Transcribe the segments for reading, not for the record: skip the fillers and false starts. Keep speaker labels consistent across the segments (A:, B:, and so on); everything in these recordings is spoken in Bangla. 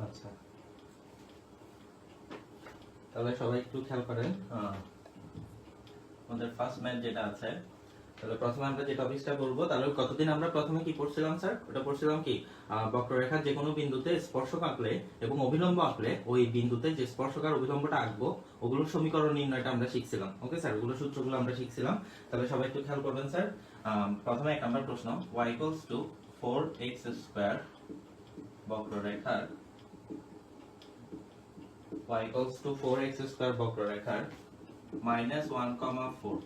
A: আচ্ছা, তাহলে সবাই একটু খেয়াল করেন। আমাদের ফার্স্ট ম্যাথ যেটা আছে, তাহলে প্রথমে আমরা যে টপিকটা বলবো, তাহলে কতদিন আমরা প্রথমে কি পড়ছিলাম স্যার? ওটা পড়ছিলাম কি, বক্ররেখার যে কোনো বিন্দুতে স্পর্শক আঁকলে এবং অভিলম্ব আঁকলে ওই বিন্দুতে যে স্পর্শক আর অভিলম্বটা আঁকবো ওগুলোর সমীকরণ নির্ণয়টা আমরা শিখছিলাম। ওকে স্যার, ওগুলো সূত্রগুলো আমরা শিখছিলাম। তাহলে সবাই একটু খেয়াল করবেন স্যার। প্রথমে 1 নম্বর প্রশ্ন, y = 4x² বক্ররেখার y = 4x² বক্ররেখার -1,4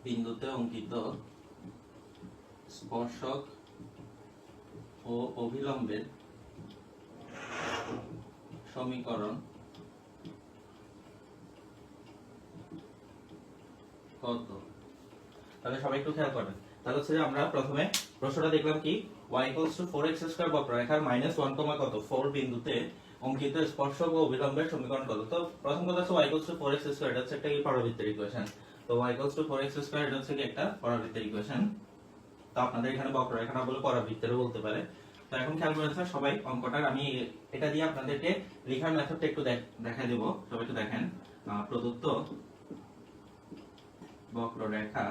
A: বিন্দুতে অঙ্কিত স্পর্শক ও অভিলম্বের সমীকরণ কত? তাহলে সবাই একটু খেয়াল করবেন। তাহলে হচ্ছে যে আমরা প্রথমে প্রশ্নটা দেখলাম কি, y = 4x² বক্ররেখার -1,4 বিন্দুতে অঙ্কিত স্পর্শক ও অভিলম্বের সমীকরণ কত? তো প্রথম কথা হচ্ছে y = 4x², এটা হচ্ছে একটা পরাবৃত্তের ইকুয়েশন। তো y = 4x² এটা হচ্ছে কি একটা পরাবৃত্তের ইকুয়েশন। তো আপনাদের এখানে বক্ররেখা না বলে পরাবৃত্তেরও বলতে পারে। তো এখন খেয়াল করেন স্যার সবাই অঙ্কটা, আমি এটা দিয়ে আপনাদেরকে লেখার মেথডটা একটু দেখাই দেব। সবাই একটু দেখেন। প্রদত্ত বক্ররেখা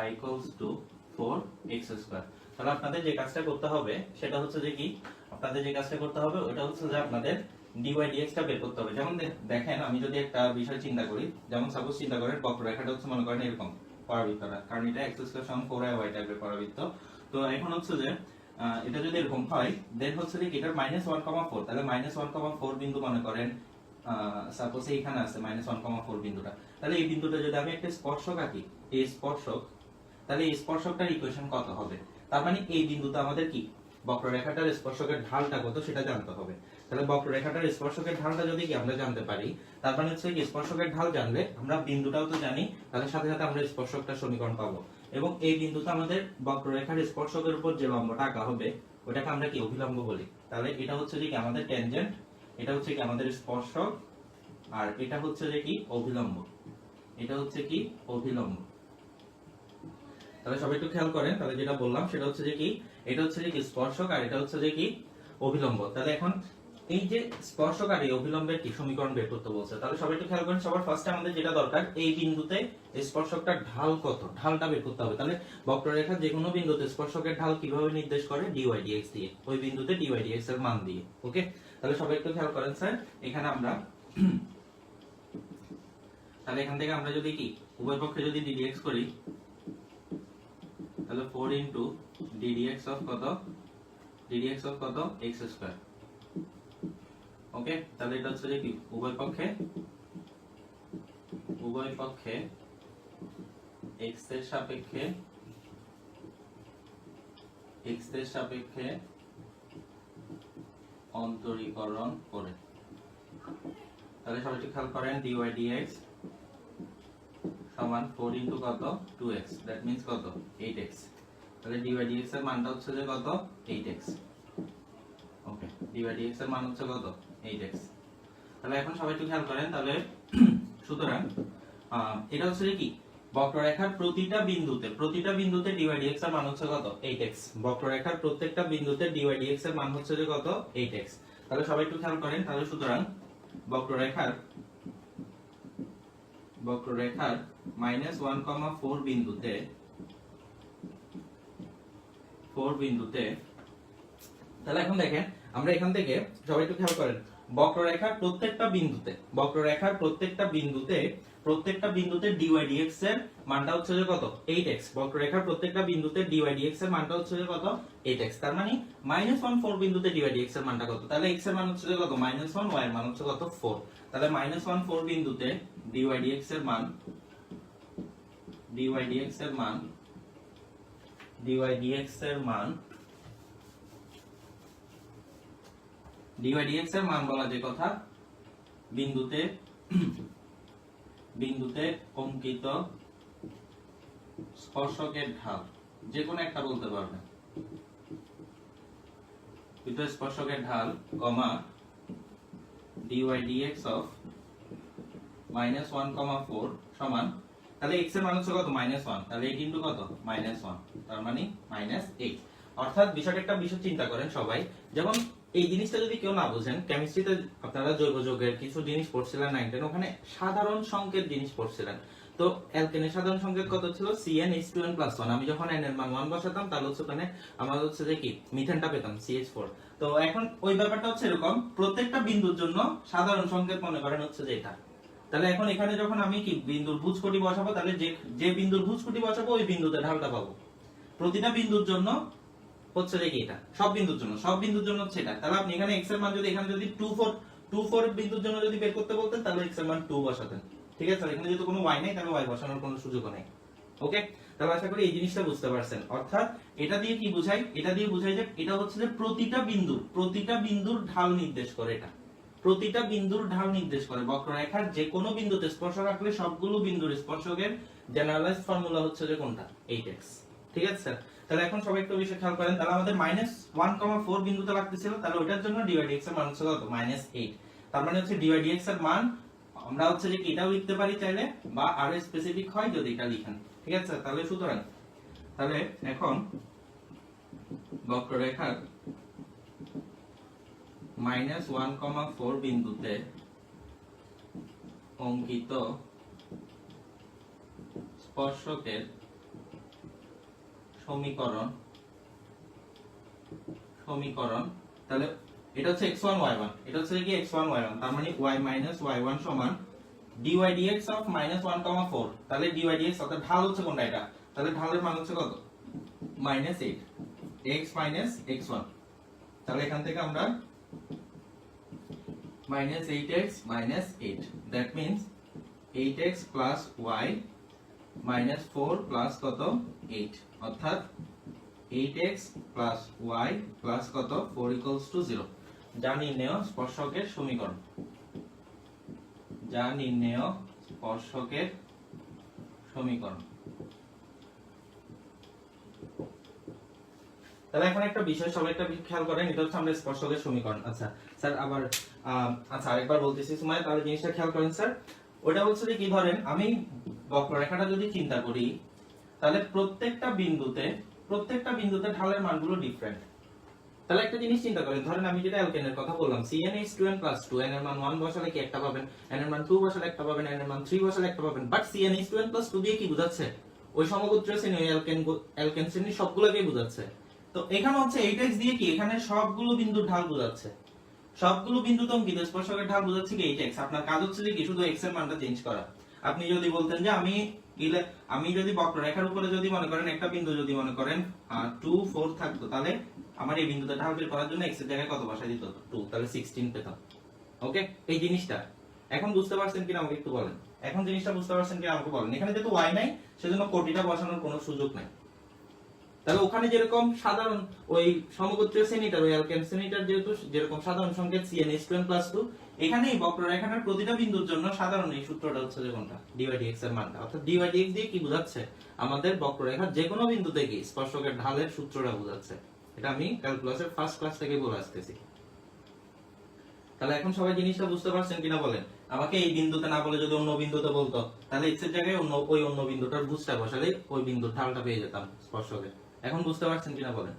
A: y = 4x², তাহলে আপনাদের যে কাজটা করতে হবে সেটা হচ্ছে যে কি, আপনাদের যে কাজটা করতে হবে ওটা হচ্ছে যে আপনাদের dy dx টা বের করতে হবে। যেমন দেখেন, আমি যদি একটা বিষয় চিন্তা করি, যেমন সাপোজ চিন্তা করেন বক্ররেখাটা হচ্ছে মনে করেন এরকম পরাবৃত্তটা, কারণ এটা x² = 4y টাইপের পরাবৃত্ত। তো এখন হচ্ছে যে এটা যদি এরকম হয়, দেন হচ্ছে যে এটার -1,4, তাহলে -1,4 বিন্দু মনে করেন সাপোজ এইখানে আছে -1,4 বিন্দুটা। তাহলে এই বিন্দুটা যদি আমি একটা স্পর্শক আঁকি, এই স্পর্শক, তাহলে এই স্পর্শকটার ইকুয়েশন কত হবে? তার মানে এই বিন্দুতে আমাদের কি বক্ররেখাটার স্পর্শকের ঢালটা কত সেটা জানতে হবে। তাহলে বক্ররেখাটার স্পর্শকের ঢালটা যদি কি আমরা জানতে পারি, তার মানে হচ্ছে কি স্পর্শকের ঢাল জানলে আমরা বিন্দুটাও তো জানি, তাহলে সাথে সাথে আমরা স্পর্শকটার সমীকরণ পাবো। এবং এই বিন্দুতে আমাদের বক্ররেখার স্পর্শকের উপর যে লম্বটা আঁকা হবে ওটাকে আমরা কি অভিলম্ব বলি। তাহলে এটা হচ্ছে যে কি আমাদের ট্যানজেন্ট, এটা হচ্ছে কি আমাদের স্পর্শক, আর এটা হচ্ছে যে কি অভিলম্ব, এটা হচ্ছে কি অভিলম্ব। তাহলে সবাই একটু খেয়াল করেন, তাহলে যেটা বললাম সেটা হচ্ছে যে কি, এটা হচ্ছে যে কি স্পর্শক আর এটা হচ্ছে যে কি অভিলম্ব। তাহলে এখন এই যে স্পর্শক আর এই অভিলম্বের কি সমীকরণ বের করতে বলছে, তাহলে সবাই একটু খেয়াল করেন। সবার ফার্স্টে আমাদের যেটা দরকার, এই বিন্দুতে স্পর্শকটার ঢাল কত, ঢালটা বের করতে হবে। তাহলে বক্ররেখার যে কোনো বিন্দুতে স্পর্শকের ঢাল কিভাবে নির্দেশ করে, dy dx দিয়ে, ওই বিন্দুতে dy dx এর মান দিয়ে। ওকে, তাহলে সবাই একটু খেয়াল করেন স্যার, এখানে আমরা তাহলে এখান থেকে আমরা যদি কি উভয় পক্ষে যদি ddx করি, তাহলে 4 ddx of কত, ddx of কত x²। ওকে, তাহলে এটা হচ্ছে যে কি উভয় পক্ষে x এর সাপেক্ষে অন্তরীকরণ করে। তাহলে সবাই একটু খেয়াল করেন, dy dx সমান 4 কত 2x, দ্যাট মিন্স কত 8x। তাহলে dy dx এর মানটা হচ্ছে যে কত 8x। ওকে, dy dx এর মান হচ্ছে কত 8x। তাহলে এখন সবাই একটু খেয়াল করেন, তাহলে সুতরাং এটা হচ্ছে যে কি বক্ররেখার প্রতিটা বিন্দুতে dy dx এর মান হচ্ছে কত 8x। বক্ররেখার প্রত্যেকটা বিন্দুতে dy dx এর মান হচ্ছে যে কত 8x। তাহলে সবাই একটু খেয়াল করেন, তাহলে সুতরাং বক্ররেখার -1,4 বিন্দুতে, তাহলে এখন দেখেন আমরা এখান থেকে সবাই একটু খেয়াল করেন, বক্ররেখার প্রত্যেকটা বিন্দুতে dy dx এর মানটা হচ্ছে যে কত 8x। বক্ররেখার প্রত্যেকটা বিন্দুতে dy dx এর মানটা হচ্ছে যে কত 8x। তার মানে -1,4 বিন্দুতে dy dx এর মানটা কত, তাহলে x এর মান হচ্ছে যে কত -1, y এর মান হচ্ছে কত 4। তাহলে -1,4 বিন্দুতে dy dx এর মান dy dx এর মান বলা যে কথা, বিন্দুতে অঙ্কিত স্পর্শকের ঢাল, যে কোনো একটা বলতে পারবেন, স্পর্শকের ঢাল কমা dy dx of -1,4 সমান তাহলে x এর মান হচ্ছে কত -1, তাহলে 8 ইনটু কত -1, তার মানে -8। অর্থাৎ বিষয়টা একটা বিষয় চিন্তা করেন সবাই, যেমন এই জিনিসটা যদি কেউ না বুঝেন, কেমিস্ট্রিতে আপনারা জৈব যৌগের কিছু জিনিস পড়ছিলেন 9 10, ওখানে সাধারণ সংকেত জিনিস পড়ছিলেন। তো অ্যালকেনের সাধারণ সংকেত কত ছিল, CnH2n+1। আমি যখন n এর মান 1 বসাতাম তাহলে হচ্ছে ওখানে আমরা হচ্ছে যে কি মিথেনটা পেতাম CH4। তো এখন ওই ব্যাপারটা হচ্ছে এরকম, প্রত্যেকটা বিন্দুর জন্য সাধারণ সংকেত মনে করেন হচ্ছে যে এটা। তাহলে এখন এখানে যখন আমি কি বিন্দুর ভুজকটি বসাবো, তাহলে যে বিন্দুর ভুজকটি বসাবো ওই বিন্দুতে ঢালটা পাবো। প্রতিটা বিন্দুর জন্য হচ্ছে যে কি এটা, সব বিন্দুর জন্য হচ্ছে এটা। তাহলে আপনি এখানে x এর মান যদি এখানে যদি 2 4 বিন্দুর জন্য যদি বের করতে বলতেন, তাহলে x এর মান 2 বসাতেন। ঠিক আছে, এখানে যেহেতু কোনো y নেই তাহলে y বসানোর কোনো সুযোগ নেই। ওকে, তাহলে আশা করি এই জিনিসটা বুঝতে পারছেন। অর্থাৎ এটা দিয়ে কি বোঝাই, এটা দিয়ে বোঝাই যে এটা হচ্ছে যে প্রতিটা বিন্দুর ঢাল নির্দেশ করে। এটা প্রতিটা বিন্দুর ঢাল নির্দেশ করে। বক্ররেখার যে কোনো বিন্দুতে স্পর্শ রাখলে সবগুলো বিন্দুর স্পর্শকের জেনারেলাইজড ফর্মুলা হচ্ছে যে কোনটা, 8x। ঠিক আছে স্যার, তাহলে এখন সবাই একটু বিষয় খেয়াল করেন। তাহলে আমাদের -1,4 বিন্দুতে লাগতেছিল, তাহলে ওইটার জন্য dy/dx এর মান হচ্ছে কত, -8। তার মানে হচ্ছে dy/dx এর মান আমরা হচ্ছে যে এটাও লিখতে পারি চাইলে, বা আরো স্পেসিফিক হয় যদি এটা লিখেন। ঠিক আছে, তাহলে সুতরাং তাহলে এখন বক্ররেখার -1,4 বিন্দুতে অঙ্কিত স্পর্শকের সমীকরণ তাহলে এটা হচ্ছে x1 y1, এটা হচ্ছে কি x1 y1, তার মানে y y1 সমান dy/dx অফ -1,4। তাহলে dy/dx অর্থাৎ ঢাল হচ্ছে কোনটা এটা, তাহলে ঢালের মান হচ্ছে কত, -8 x x1। তাহলে এখান থেকে আমরা -8x -8, that means 8x plus y minus 4 plus কত 8, অর্থাৎ 8x plus y plus কত 4 equals to 0। যা নির্ণেয় স্পর্শকের সমীকরণ, তাহলে এখন একটা বিষয় সবাই একটা খেয়াল করেন, এটা হচ্ছে আমরা স্পর্শকের সমীকরণ। আচ্ছা স্যার, আবার আচ্ছা আরেকবার বলতেছি সময়, তাহলে জিনিসটা খেয়াল করেন স্যার। ওটা হচ্ছে যে কি, ধরেন আমি বক্ররেখাটা যদি চিন্তা করি, তাহলে প্রত্যেকটা বিন্দুতে ঢালের মানগুলো ডিফারেন্ট। তাহলে একটা জিনিস চিন্তা করেন, ধরেন আমি যেটা অ্যালকেনের কথা বললাম, CnH2n+2, n এর মান 1 বসালে কি একটা পাবেন, n এর মান 2 বসালে একটা পাবেন, n এর মান 3 বসালে একটা পাবেন। বাট CnH2n+2 দিয়ে কি বোঝাচ্ছে, ওই সমগোত্রীয় শ্রেণী, ওই অ্যালকেন শ্রেণী সবগুলোকেই বোঝাচ্ছে। তো এখানে হচ্ছে 8x দিয়ে কি এখানে সবগুলো বিন্দুর ঢাল বোঝাচ্ছে, সবগুলো বিন্দুতে অঙ্কিত স্পর্শকের ঢাল বোঝাচ্ছে কি 8x। আপনার কাজ হচ্ছে যে কি শুধু x এর মানটা চেঞ্জ করা। আপনি যদি বলতেন যে আমি যদি বক্ররেখার উপরে যদি মনে করেন একটা বিন্দু যদি মনে করেন 2 4 থাকতো, তাহলে আমার এই বিন্দুতে ঢাল বের করার জন্য x এর জায়গায় কত বসাই দিত, 2, তাহলে 16 পেতাম। ওকে, এই জিনিসটা এখন বুঝতে পারছেন কিনা আমাকে একটু বলেন। এখন জিনিসটা বুঝতে পারছেন কিনা আমাকে বলেন। এখানে যেহেতু y নাই সেজন্য কোটিটা বসানোর কোনো সুযোগ নাই। তাহলে ওখানে যেরকম সাধারণ ওই সমগোত্রীয় শ্রেণীটার, ওই অ্যালকেন শ্রেণীটার যেরকম সাধারণ সংকেত CnH2n+2, এখানে এই বক্ররেখাটার প্রতিটা বিন্দুর জন্য সাধারণ এই সূত্রটা হচ্ছে যে কোনটা, dy/dx এর মানটা। অর্থাৎ dy/dx দিয়ে কি বোঝাচ্ছে, আমাদের বক্ররেখার যে কোনো বিন্দুতে কি স্পর্শকের ঢালের সূত্রটা বোঝাচ্ছে। এটা আমি ক্যালকুলাসের ফার্স্ট ক্লাস থেকে বলে আসতেছি। তাহলে এখন সবাই জিনিসটা বুঝতে পারছেন কিনা বলেন। আমাকে এই বিন্দুতে না বলে যদি অন্য বিন্দুতে বলতো, তাহলে x এর জায়গায় অন্য বিন্দুটার ভুজটা বসালে ওই বিন্দুর ঢালটা পেয়ে যেতাম স্পর্শকের। এখন বুঝতে পারছেন কিনা বলেন।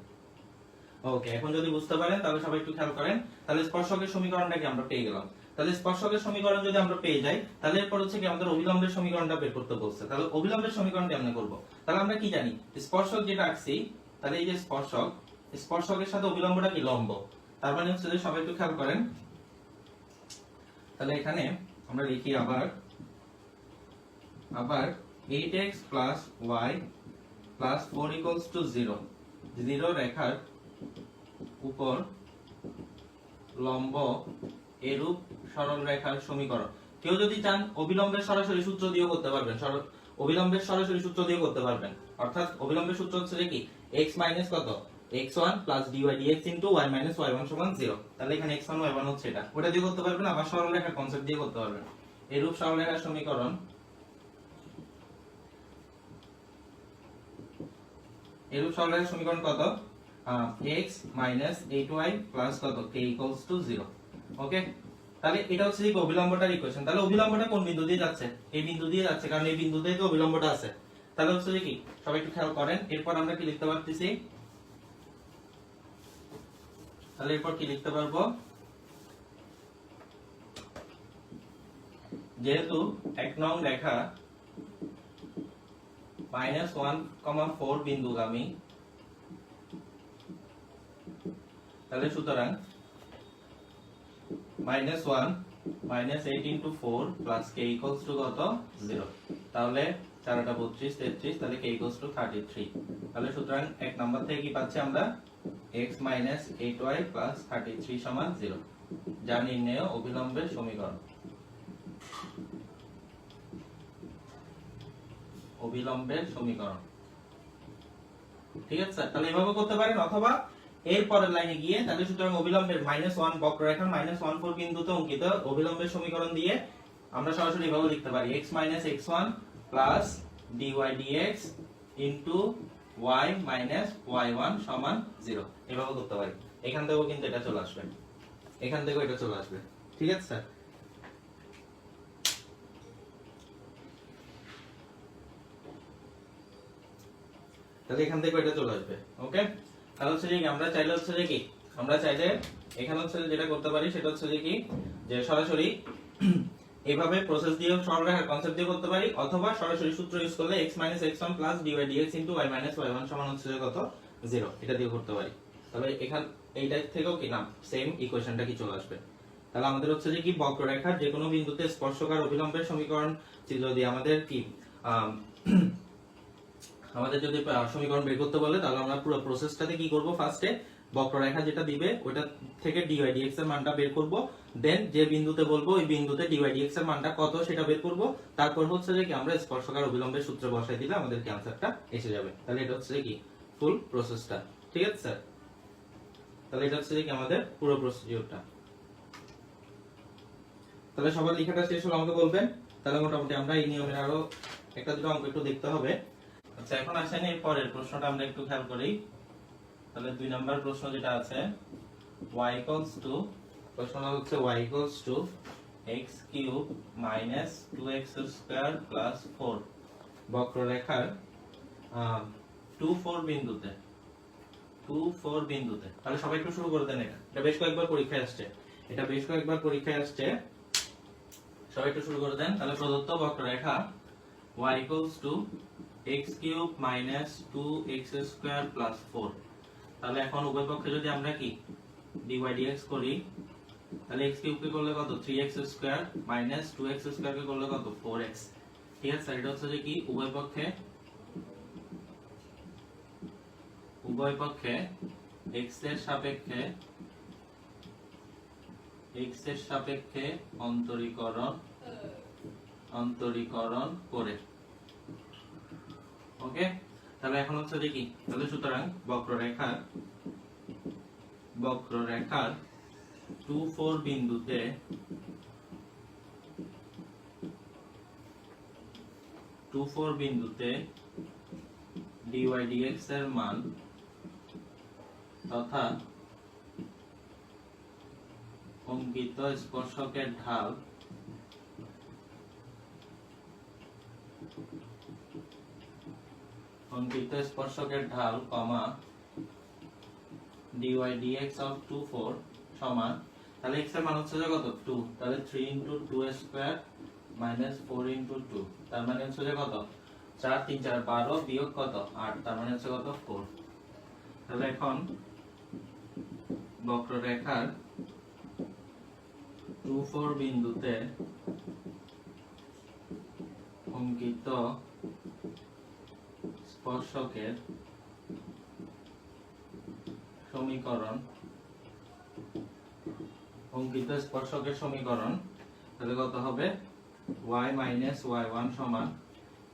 A: ওকে, এখন যদি বুঝতে পারেন তাহলে সবাই একটু খেয়াল করেন। তাহলে স্পর্শকের সমীকরণটা কি আমরা পেয়ে গেলাম। তাহলে স্পর্শকের সমীকরণ যদি আমরা পেয়ে যাই, তাহলে এরপর হচ্ছে কি আমাদের অভিলম্বের সমীকরণটা বের করতে বলছে। তাহলে অভিলম্বের সমীকরণটা আমরা করব। তাহলে আমরা কি জানি, স্পর্শক যেটা আঁকছি, তাহলে এই যে স্পর্শকের সাথে অভিলম্বটা কি লম্ব। তার মানে হচ্ছে যে সবাই একটু খেয়াল করেন। তাহলে এখানে আমরা লিখি আবার 8x plus y plus 4 equals to 0, 0 রেখার উপর লম্ব এরূপ সরল রেখার সমীকরণ। কেউ যদি চান অভিলম্বের সরাসরি সূত্র দিয়েও করতে পারবেন, অর্থাৎ অভিলম্বের সূত্র হচ্ছে যে কি x মাইনাস কত x1 plus dy/dx into y minus y1 সমান 0। তাহলে এখানে x1 y1 হচ্ছে এটা, ওটা দিয়ে করতে পারবেন, আবার সরল রেখার কনসেপ্ট দিয়ে করতে পারবেন। এরূপ সরল রেখার সমীকরণ কত, x minus 8y plus কত k equals to 0। ওকে, তাহলে এটা হচ্ছে যে অভিলম্বটার ইকুয়েশন। তাহলে অভিলম্বটা কোন বিন্দু দিয়ে যাচ্ছে? এই বিন্দু দিয়ে যাচ্ছে, কারণ এই বিন্দুতেই তো অভিলম্বটা আছে। তাহলে হচ্ছে যে কি, সবাই একটু খেয়াল করেন, এরপর আমরা কি লিখতে পারতেছি? তাহলে এরপর কি লিখতে পারবো? যেহেতু 1 নং রেখা -1,4 বিন্দুগামী, তাহলে সুতরাং -1 -8 × 4 + k = কত? 0। তাহলে 4 × 32 33, তাহলে k = 33। তাহলে সুতরাং 1 নাম্বার থেকে কি পাচ্ছি আমরা? x - 8y + 33 = 0, যা নির্ণেয় অভিলম্বের সমীকরণ। অভিলম্বের সমীকরণ, ঠিক আছে? তাহলে এভাবে করতে পারেন, অথবা এর পরের লাইনে গিয়ে, তাহলে সুতরাং অভিলম্বের -1 বক্ররেখার -1,4 বিন্দুতে অঙ্কিত অভিলম্বের সমীকরণ দিয়ে আমরা সরাসরি এভাবে লিখতে পারি x - x1 + dy dx y - y1 = 0। এভাবে করতে পারি। এখান থেকেও কিন্তু এটা চলে আসবে, এখান থেকেও এটা চলে আসবে, ঠিক আছে স্যার? তাহলে এখান থেকে এটা চলে আসবে। ওকে, তাহলে হচ্ছে যে আমরা চাইলে হচ্ছে যে কি, আমরা চাইলে এখানে হচ্ছে যেটা করতে পারি সেটা হচ্ছে যে কি, যে সরাসরি এইভাবে প্রসেস দিয়ে সরলরেখার কনসেপ্ট দিয়ে করতে পারি, অথবা সরাসরি সূত্র ইউজ করলে x - x1 + dy dx y - y1 = হচ্ছে কত? 0, এটা দিয়ে করতে পারি। তাহলে এখান এইটা থেকেও কি না সেম ইকুয়েশনটা কি চলে আসবে। তাহলে আমাদের হচ্ছে যে কি, বক্ররেখার যে কোনো বিন্দুতে স্পর্শকার অভিলম্বের সমীকরণ যদি আমাদের কি আমাদের যদি সমীকরণ বের করতে বলে, তাহলে আমরা পুরো প্রসেসটাতে কি করব? ফার্স্টে বক্ররেখা যেটা দিবে ওটা থেকে dy dx এর মানটা বের করব, দেন যে বিন্দুতে বলবো ওই বিন্দুতে dy dx এর মানটা কত সেটা বের করব, তারপর হচ্ছে যে কি আমরা স্পর্শকার অভিলম্বের সূত্র বসাই দিলে আমাদের কি আনসারটা এসে যাবে। তাহলে এটা হচ্ছে কি ফুল প্রসেসটা, ঠিক আছে স্যার? তাহলে এটা হচ্ছে কি আমাদের পুরো প্রসিডিউরটা। তাহলে সবার লেখাটা শেষ হলো, আমাকে বলবেন। তাহলে মোটামুটি আমরা এই নিয়মের আরো একটা দুটো অঙ্ক একটু দেখতে হবে। আচ্ছা, এখন আসেন এর পরের প্রশ্নটা আমরা একটু খেয়াল করি। তাহলে 2 নাম্বার প্রশ্ন যেটা আছে, y = প্রশ্নটা হচ্ছে y = x³ - 2x² + 4 বক্ররেখার 2-4 বিন্দুতে, 2-4 বিন্দুতে। তাহলে সবাই একটু শুরু করে দেন। এটা বেশ কয়েকবার পরীক্ষায় আসছে, এটা বেশ কয়েকবার পরীক্ষায় আসছে, সবাই একটু শুরু করে দেন। তাহলে প্রদত্ত বক্ররেখা y = x³ - 2x² + 4। তাহলে এখন উভয় পক্ষে যদি আমরা কি dy dx করি, তাহলে x³ কে করলে কত? 3x² - 2x² কে করলে কত? 4x। ঠিক আছে, এটা হচ্ছে যে কি উভয় পক্ষে x এর সাপেক্ষে অন্তরীকরণ করে। ওকে, তাহলে এখন হচ্ছে যে কি, তাহলে সুতরাং বক্ররেখার 2-4 বিন্দুতে dy dx এর মান তথা অঙ্কিত স্পর্শকের ঢাল কমা dy dx of 2-4 সমান, তাহলে x এর মান হচ্ছে কত? 2, তাহলে 3 × 2² - 4 × 2, তার মানে হচ্ছে কত? 4 3 4 12 বিয়োগ কত? 8, তার মানে হচ্ছে কত? 4। তাহলে এখন বক্ররেখার 2-4 বিন্দুতে অঙ্কিত স্পর্শকের সমীকরণ, তাহলে কত হবে? y - y1 সমান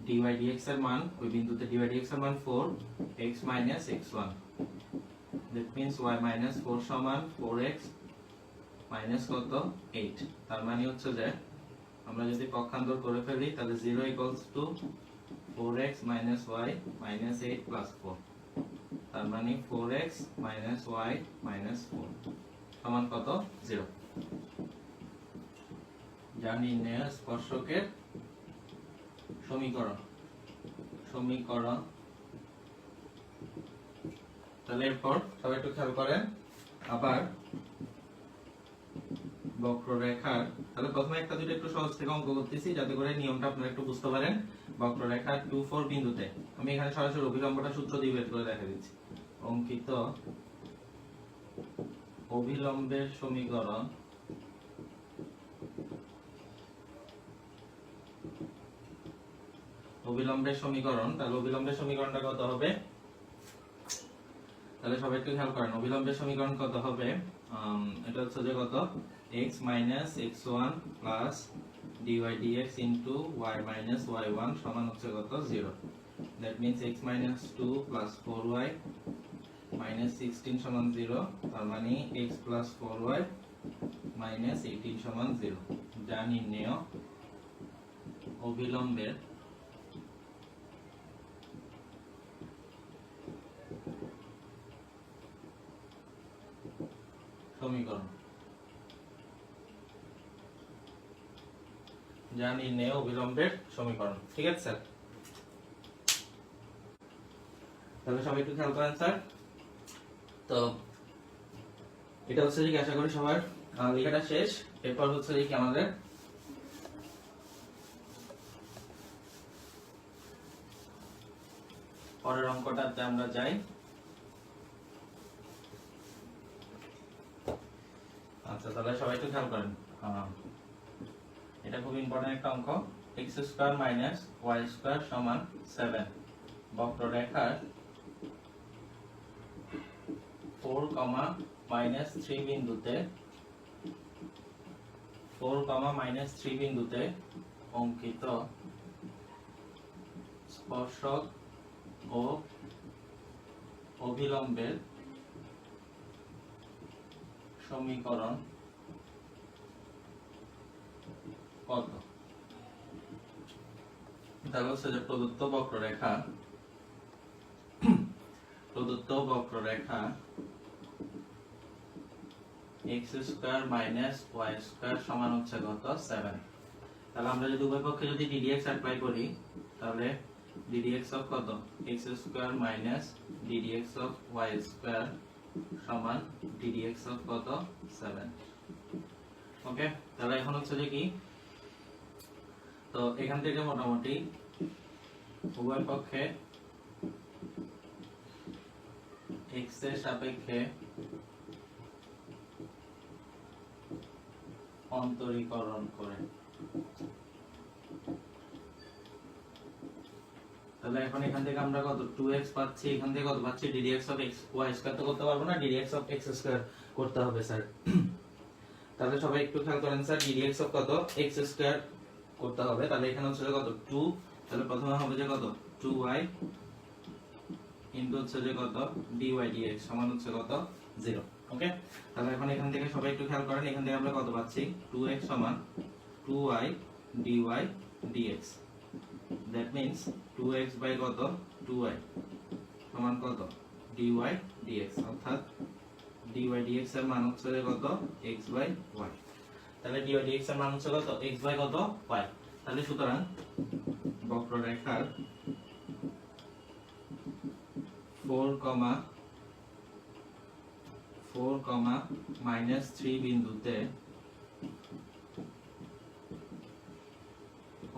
A: dy dx এর মান, ওই বিন্দুতে dy dx এর মান 4, x - x1, that means y - 4 সমান 4x মাইনাস কত? 8। তার মানে হচ্ছে যে আমরা যদি পক্ষান্তর করে ফেলি, তাহলে 0 = 4x - y - 8 + 4, তার মানে 4x - y - 4 সমান কত? 0। যা নির্ণেয় স্পর্শকের সমীকরণ। তাহলে এরপর সবাই একটু খেয়াল করেন, আবার বক্ররেখার, তাহলে প্রথমে একটা দুটো একটু সহজ থেকে অঙ্ক করতেছি যাতে করে নিয়মটা আপনারা একটু বুঝতে পারেন। বক্ররেখার 2 4 বিন্দুতে আমি এখানে সরাসরি অভিলম্বটা সূত্র দিয়ে বের করে দেখা দিচ্ছি। অঙ্কিত অভিলম্বের সমীকরণ তাহলে অভিলম্বের সমীকরণটা কত হবে? তাহলে সবাই একটু খেয়াল করেন, অভিলম্বের সমীকরণ কত হবে? এটা হচ্ছে যে কত, x x1 dy dx y y1 সমান হচ্ছে কত, 0। that means x 2 4y 16 সমান 0, তার মানে x 4y 18 সমান 0, যা নির্ণেয় অভিলম্বের সমীকরণ। যা নির্ণেয় অভিলম্বের সমীকরণ। ঠিক আছে স্যার? তাহলে সবাই একটু খেয়াল করেন স্যার। তো এটা হচ্ছে যে আশা করি সবার লেখাটা শেষ। এরপর হচ্ছে যে কি আমাদের পরের অঙ্কটাতে আমরা যাই। আচ্ছা, তাহলে সবাই একটু খেয়াল করেন, এটা খুব ইম্পর্টেন্ট একটা অঙ্ক। x² - y² সমান 7 বক্ররেখার 4, -3 বিন্দুতে অঙ্কিত স্পর্শক ও অভিলম্বের সমীকরণ কত? তাহলে হচ্ছে যে প্রদত্ত বক্ররেখা x² - y² সমান হচ্ছে কত, 7। তাহলে আমরা যদি উভয় পক্ষে যদি ddx অ্যাপ্লাই করি, তাহলে ddx অফ কত, x² - ddx অফ y² সমান ddx অফ কত, 7। ওকে, তাহলে এখন হচ্ছে যে কি, তো এখান থেকে মোটামুটি উভয় পক্ষে x এর সাপেক্ষে অন্তরীকরণ করে, তাহলে এখন এখান থেকে আমরা কত 2x পাচ্ছি, এখান থেকে কত পাচ্ছি, ddx অফ x y² তো করতে পারবো না, ddx অফ x² করতে হবে স্যার। তাহলে সবাই একটু খেয়াল করেন স্যার, ddx অফ কত, x² করতে হবে। তাহলে এখানে হচ্ছে কত 2, তাহলে প্রথমে হবে যে কত 2y ইনটু হচ্ছে যে কত dy dx সমান হচ্ছে কত, 0। ওকে, তাহলে এখন এখান থেকে সবাই একটু খেয়াল করেন, এখান থেকে আমরা কত পাচ্ছি, 2x সমান 2y dy dx, that means 2x by কত 2y সমান কত dy dx, অর্থাৎ dy dx এর মান হচ্ছে কত, x বাই y। তাহলে dy dx এর মান হচ্ছে কত, x বাই কত, y। তাহলে সুতরাং বক্ররেখার 4, -3 বিন্দুতে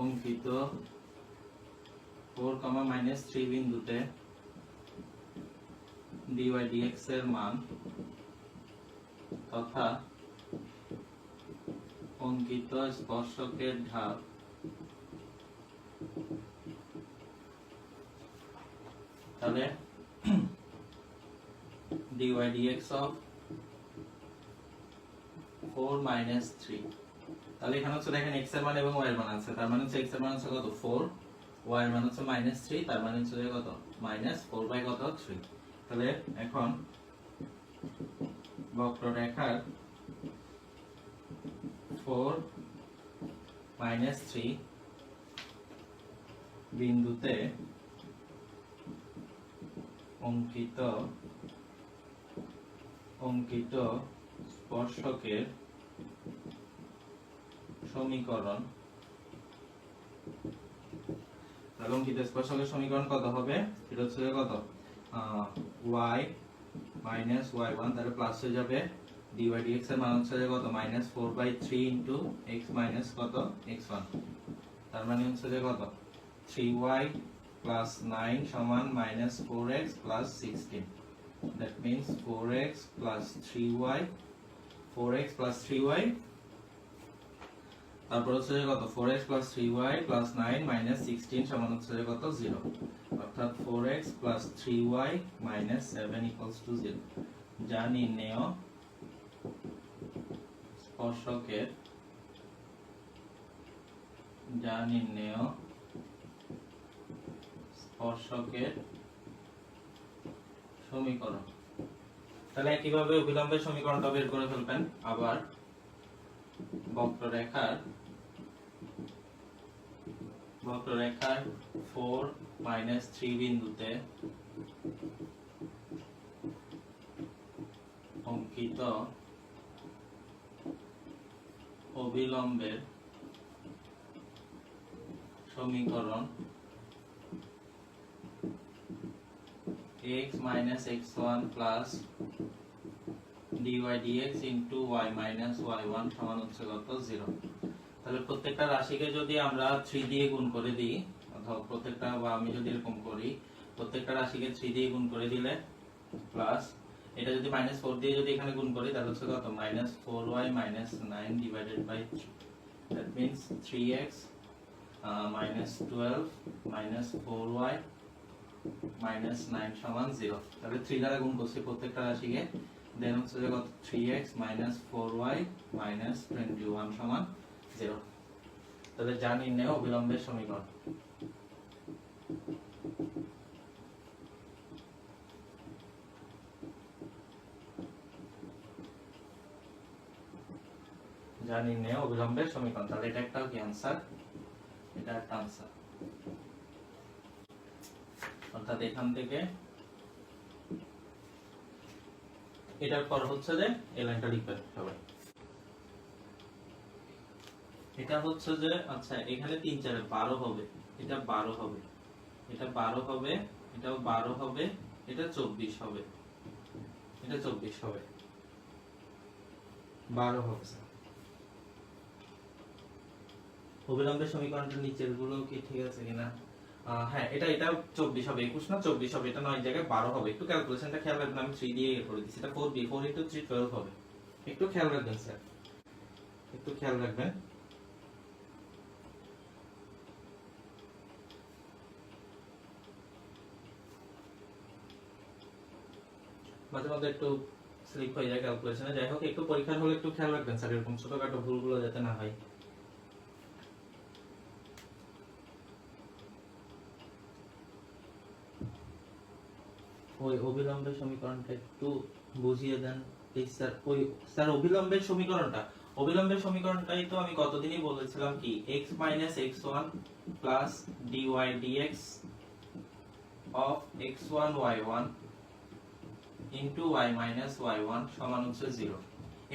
A: অঙ্কিত 4, -3 বিন্দুতে dy dx এর মান তথা অঙ্কিত স্পর্শকের ঢাল তাহলে dy dx of 4 - 3, তাহলে এখানে হচ্ছে দেখেন x এর মান এবং y এর মান আছে, তার মানে হচ্ছে x এর মান হচ্ছে কত 4, y এর মান হচ্ছে -3, তার মানে হচ্ছে কত -4 বাই কত 3। তাহলে এখন বক্ররেখার 4 - 3 বিন্দুতে অঙ্কিত স্পর্শকের সমীকরণ, তাহলে অঙ্কিত স্পর্শকের সমীকরণ কত হবে? এটা হচ্ছে কত, y মাইনাস y1, তাহলে প্লাস হয়ে যাবে dy dx এর মান হচ্ছে কত, -4/3 ইনটু x মাইনাস কত, x1, তার মানে হচ্ছে কত, 3y plus 9 সমান -4x plus 16, that means 4x plus 3y, 4x plus 3y, তারপর হচ্ছে কত, 4x plus 3y plus 9 minus 16 সমান হচ্ছে কত, 0, অর্থাৎ 4x plus 3y minus 7 equals to 0, যা নির্ণেয় স্পর্শকের, সমীকরণ। তাহলে একইভাবে অভিলম্বের সমীকরণটা বের করে ফেলবেন। আবার বক্ররেখার 4 3 বিন্দুতে অঙ্কিত অবিলম্বের সমীকরণ x minus x1 plus dy dx into y minus y1 সমান হচ্ছে কত, 0। তাহলে প্রত্যেকটা রাশিকে যদি আমরা 3 দিয়ে গুণ করে দিই, অথবা প্রত্যেকটা, বা আমি যদি এরকম করি, প্রত্যেকটা রাশিকে 3 দিয়ে গুণ করে দিলে প্লাস এটা যদি -4 দিয়ে যদি এখানে গুণ করি, তাহলে হচ্ছে কত, -4y minus 9 divided by 3, that means 3x minus 12 minus 4y minus 9 সমান 0। তাহলে 3 দ্বারা গুণ করছি প্রত্যেকটা রাশিকে, দেন হচ্ছে কত, 3x minus 4y minus 21 সমান 0। তাহলে যা নির্ণেয় অবিলম্বের সমীকরণ। যা নির্ণেয় অবিলম্বের সমীকরণ, তাহলে এটা একটা কি आंसर, এটা একটা आंसर। অর্থাৎ এখান থেকে এটার পর হচ্ছে যে এই লাইনটা লিখবেন সবাই। এটা হচ্ছে যে, আচ্ছা এখানে 3 4 12 হবে, এটা 12 হবে, এটা 12 হবে, এটাও 12 হবে, এটা 24 হবে, এটা 24 হবে, 12 হবে স্যার। অবিলম্বের সমীকরণটা নিচের গুলো কি ঠিক আছে কিনা? হ্যাঁ, এটা 24 হবে, 21 না 24 হবে, এটা 9 জায়গায় 12 হবে। একটু ক্যালকুলেশনটা খেয়াল রাখবেন, আমি 3 দিয়ে করে দিছি, এটা 4 দিয়ে 4 * 3 12 হবে। একটু খেয়াল রাখবেন স্যার, একটু খেয়াল রাখবেন। মাঝে মাঝে একটু স্লিপ হয়ে যায় ক্যালকুলেশনে, যাই হোক একটু পরীক্ষার হলে একটু খেয়াল রাখবেন স্যার, এরকম ছোটখাটো ভুলগুলো যাতে না হয়। ওই অবিলম্বের সমীকরণটা একটু বুঝিয়ে দেন প্লিজ স্যার। ওই স্যার অবিলম্বের সমীকরণটাই তো আমি কতদিনই বলেছিলাম কি, x - x1 plus dy dx of x1 y1 into y minus y1 সমান হচ্ছে 0।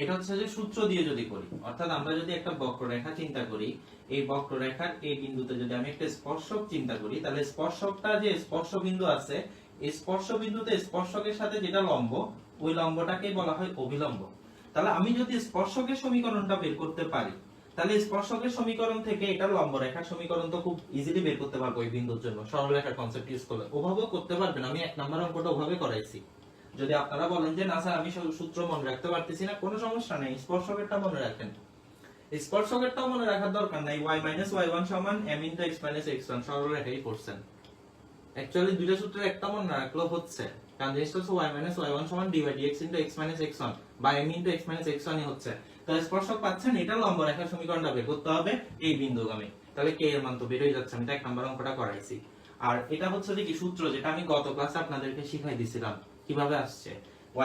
A: এটা হচ্ছে যে সূত্র দিয়ে যদি করি, অর্থাৎ আমরা যদি একটা বক্ররেখা চিন্তা করি, এই বক্ররেখার এই বিন্দুতে যদি আমি একটা স্পর্শক চিন্তা করি, তাহলে স্পর্শকটা যে স্পর্শবিন্দু আছে, এই স্পর্শবিন্দুতে স্পর্শকের সাথে যেটা লম্ব, ওই লম্বটাকে বলা হয় অভিলম্ব। তাহলে আমি যদি স্পর্শকের সমীকরণটা বের করতে পারি, তাহলে স্পর্শকের সমীকরণ থেকে এটা লম্ব রেখার সমীকরণ তো খুব ইজিলি বের করতে পারবো এই বিন্দুর জন্য, সরলরেখার কনসেপ্ট ইউজ করলে ওভাবেও করতে পারবেন। আমি 1 নাম্বার অঙ্কটা ওভাবে করাইছি। যদি আপনারা বলেন যে না স্যার আমি সূত্র মনে রাখতে পারতেছি না, কোনো সমস্যা নেই, স্পর্শকেরটা মনে রাখেন। স্পর্শকেরটাও মনে রাখার দরকার নাই, y - y1 সমান m * x - x1 সরলরেখাই করছেন। অ্যাকচুয়ালি দুইটা সূত্রের একটা মনে রাখলেও হচ্ছে, কারণ জিনিসটা হচ্ছে y - y1 সমান dy dx * x - x1 বা m * x - x1 ই হচ্ছে। তাহলে স্পর্শক পাচ্ছেন, এটা লম্ব রেখার সমীকরণটা বের করতে হবে এই বিন্দুগামী। তাহলে k এর মান তো বের হয়ে যাচ্ছে, আমি 1 নাম্বার অঙ্কটা করাইছি। আর এটা হচ্ছে যে কি সূত্র, যেটা আমি গত ক্লাসে আপনাদেরকে শিখাই দিয়েছিলাম কিভাবে আসছে,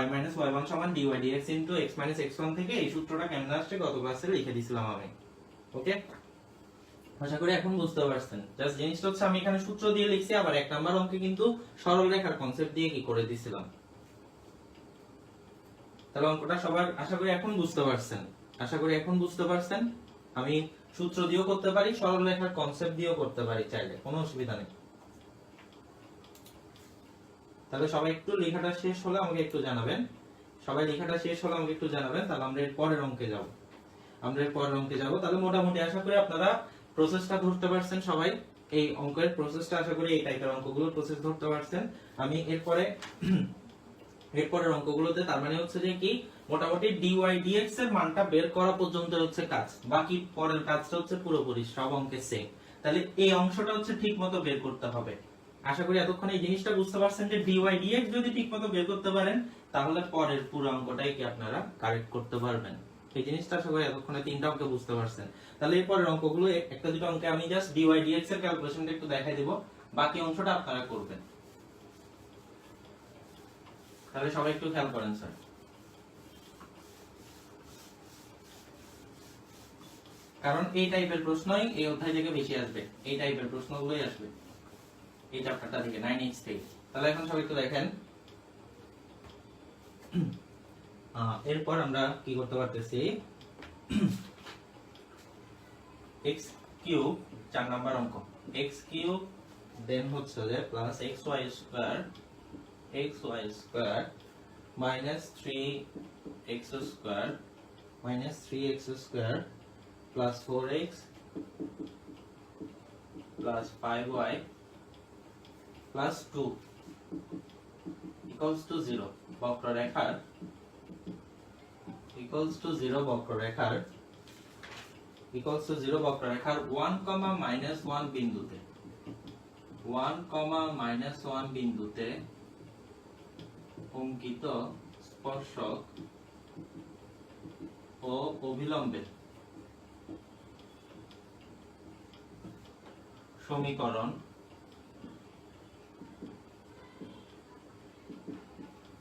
A: y - y1 সমান dy dx * x - x1 থেকে এই সূত্রটা কেমনে আসছে গত ক্লাসে লিখে দিয়েছিলাম আমি। ওকে, আশা করি এখন বুঝতে পারছেন। জাস্ট জিনিসটা হচ্ছে আমি এখানে সূত্র দিয়ে লিখছি, আবার 1 নাম্বার অঙ্কে কিন্তু সরল রেখার কনসেপ্ট দিয়ে কি করে দিয়েছিলাম। তাহলে অঙ্কটা সবার আশা করি এখন বুঝতে পারছেন, আমি সূত্র দিয়েও করতে পারি, সরলরেখার কনসেপ্ট দিয়েও করতে পারি, চাইলে কোনো অসুবিধা নেই। তাহলে সবাই একটু লেখাটা শেষ হলে আমাকে একটু জানাবেন, তাহলে আমরা এর পরের অঙ্কে যাব। তাহলে মোটামুটি আশা করি আপনারা প্রসেসটা ধরতে পারছেন সবাই, এই অঙ্কের প্রসেসটা আশা করি এই টাইপের অঙ্কগুলোর প্রসেস ধরতে পারছেন। আমি এরপরের অঙ্কগুলোতে তার মানে হচ্ছে যে কি মোটামুটি dy dx এর মানটা বের করা পর্যন্ত হচ্ছে কাজ, বাকি পরের কাজটা হচ্ছে পুরোপুরি সব অঙ্কে সেম। তাহলে এই অংশটা হচ্ছে ঠিকমতো বের করতে হবে। আশা করি এতক্ষণ এই জিনিসটা বুঝতে পারছেন যে dy dx যদি ঠিকমতো বের করতে পারেন তাহলে পরের পুরো অঙ্কটাই কি আপনারা কারেক্ট করতে পারবেন। এই জিনিসটা আশা করি এতক্ষণে তিনটা অঙ্ক বুঝতে পারছেন। তাহলে এই পরের অঙ্কগুলো একটা দুটো অঙ্কে আমি জাস্ট dy dx এর ক্যালকুলেশনটা একটু দেখাই দেব, বাকি অংশটা আপনারা করবেন। তাহলে সবাই একটু খেয়াল করেন স্যার। কারণ এই টাইপের প্রশ্নই এই অধ্যায় থেকে বেশি আসবে, এই টাইপের প্রশ্নগুলোই আসবে এই চ্যাপ্টারটা থেকে 9x থেকে। তাহলে এখন সবাই একটু দেখেন, এরপর আমরা কি করতে পারতেছি, x কিউব 4 নাম্বার অঙ্ক, x কিউব দেন হচ্ছে যে plus xy square minus 3x square plus 4x plus 5y plus 2 equals to 0 বক্ররেখার 1, -1 বিন্দুতে অঙ্কিত স্পর্শক ও অভিলম্বের সমীকরণ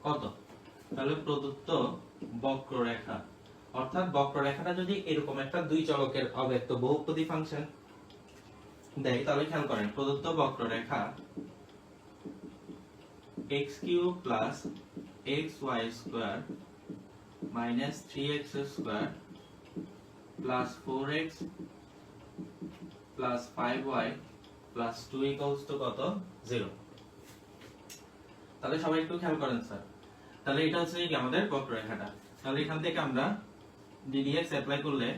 A: কত? তাহলে প্রদত্ত বক্ররেখা, অর্থাৎ বক্ররেখাটা যদি এরকম একটা দুই চলকের অব্যক্ত বহুপদী ফাংশন দেয়, তাহলে খেয়াল করেন প্রদত্ত বক্ররেখা x³ + xy² - 3x² + 4x + 5y + 2 = কত? 0। তাহলে সবাই একটু খেয়াল করেন স্যার। তাহলে এটা হচ্ছে কি আমাদের বক্ররেখাটা। তাহলে এখান থেকে আমরা ddx অ্যাপ্লাই করলে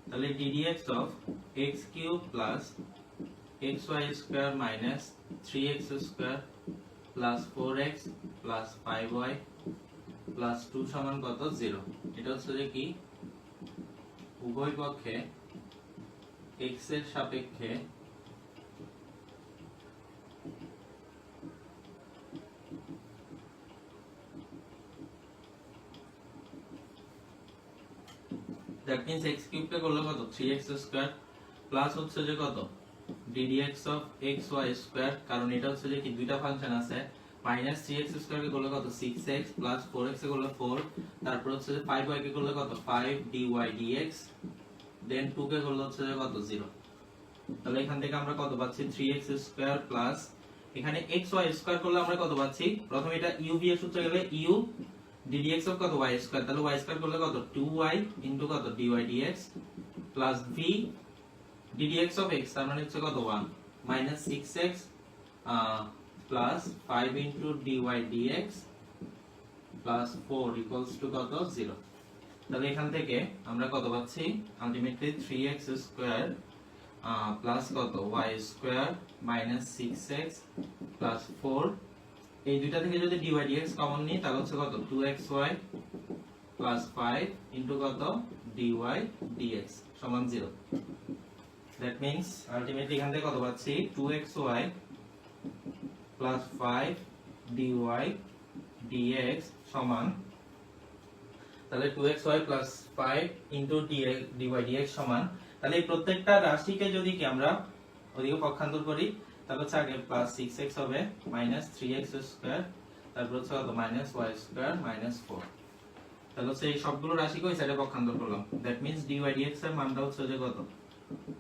A: তাহলে ddx of x³ + xy² - 3x² + 4x + 5y + 2 সমান কত? 0। এটা হচ্ছে যে কি উভয় পক্ষে x এর সাপেক্ষে that means x³ কে করলে কত? 3x² প্লাস হচ্ছে যে কত? ddx of xy² কারণ এটা হচ্ছে যে কি দুইটা ফাংশন আছে, -3x² কে করলে কত? 6x প্লাস 4x কে করলে 4, তারপর হচ্ছে যে 5y কে করলে কত? 5 dy dx, দেন 2 কে করলে হচ্ছে যে কত? 0। তাহলে এখান থেকে আমরা কত পাচ্ছি? 3x² প্লাস এখানে xy² করলে আমরা কত পাচ্ছি? প্রথমে এটা u দিয়ে সূত্রে গেলে u ddx of কত? y², তাহলে y² করলে কত? 2y ইনটু কত? dy dx plus v ddx of x তার মানে হচ্ছে কত? 1 minus 6x plus 5 into dy dx plus 4 equals to কত? 0। তাহলে এখান থেকে আমরা কত পাচ্ছি? আলটিমেটলি 3x² প্লাস কত? y² মাইনাস 6x প্লাস 4, এই দুইটা থেকে যদি dy dx কমন নিই তাহলে হচ্ছে কত? 2xy প্লাস 5 ইনটু কত? dy dx সমান 0। দ্যাট মিন্স আলটিমেটলি এখান থেকে কত পাচ্ছি? 2xy প্লাস 5 dy dx সমান, তাহলে 2xy plus 5 into dy dx সমান, তাহলে এই প্রত্যেকটা রাশিকে যদি কি আমরা ওদিকে পক্ষান্তর করি তাহলে হচ্ছে আগে প্লাস 6x হবে মাইনাস 3x², তারপর হচ্ছে কত? -y² minus 4। তাহলে হচ্ছে এই সবগুলো রাশিকে ওই সাইডে পক্ষান্তর করলাম। দ্যাট মিন্স dy dx এর মানটা হচ্ছে যে কত?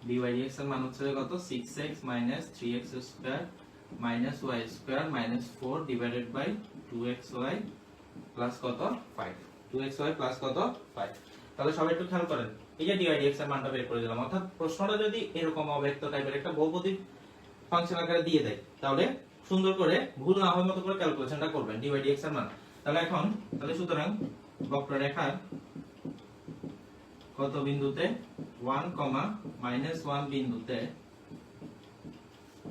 A: dy dx এর মান হচ্ছে যে কত? 6x minus 3x² minus y² minus 4 divided by 2xy plus কত? 5। 2xy প্লাস কত? 5। তাহলে সবাই একটু খেয়াল করেন এই যে dy dx এর মানটা বের করে দিলাম। অর্থাৎ প্রশ্নটা যদি এরকম অব্যক্ত টাইপের একটা বহুপদী ফাংশন আকারে দিয়ে দেয় তাহলে সুন্দর করে ভুল না হওয়ার মতো করে ক্যালকুলেশনটা করবেন dy dx এর মান। তাহলে সুতরাং বক্ররেখার কত বিন্দুতে 1, -1 বিন্দুতে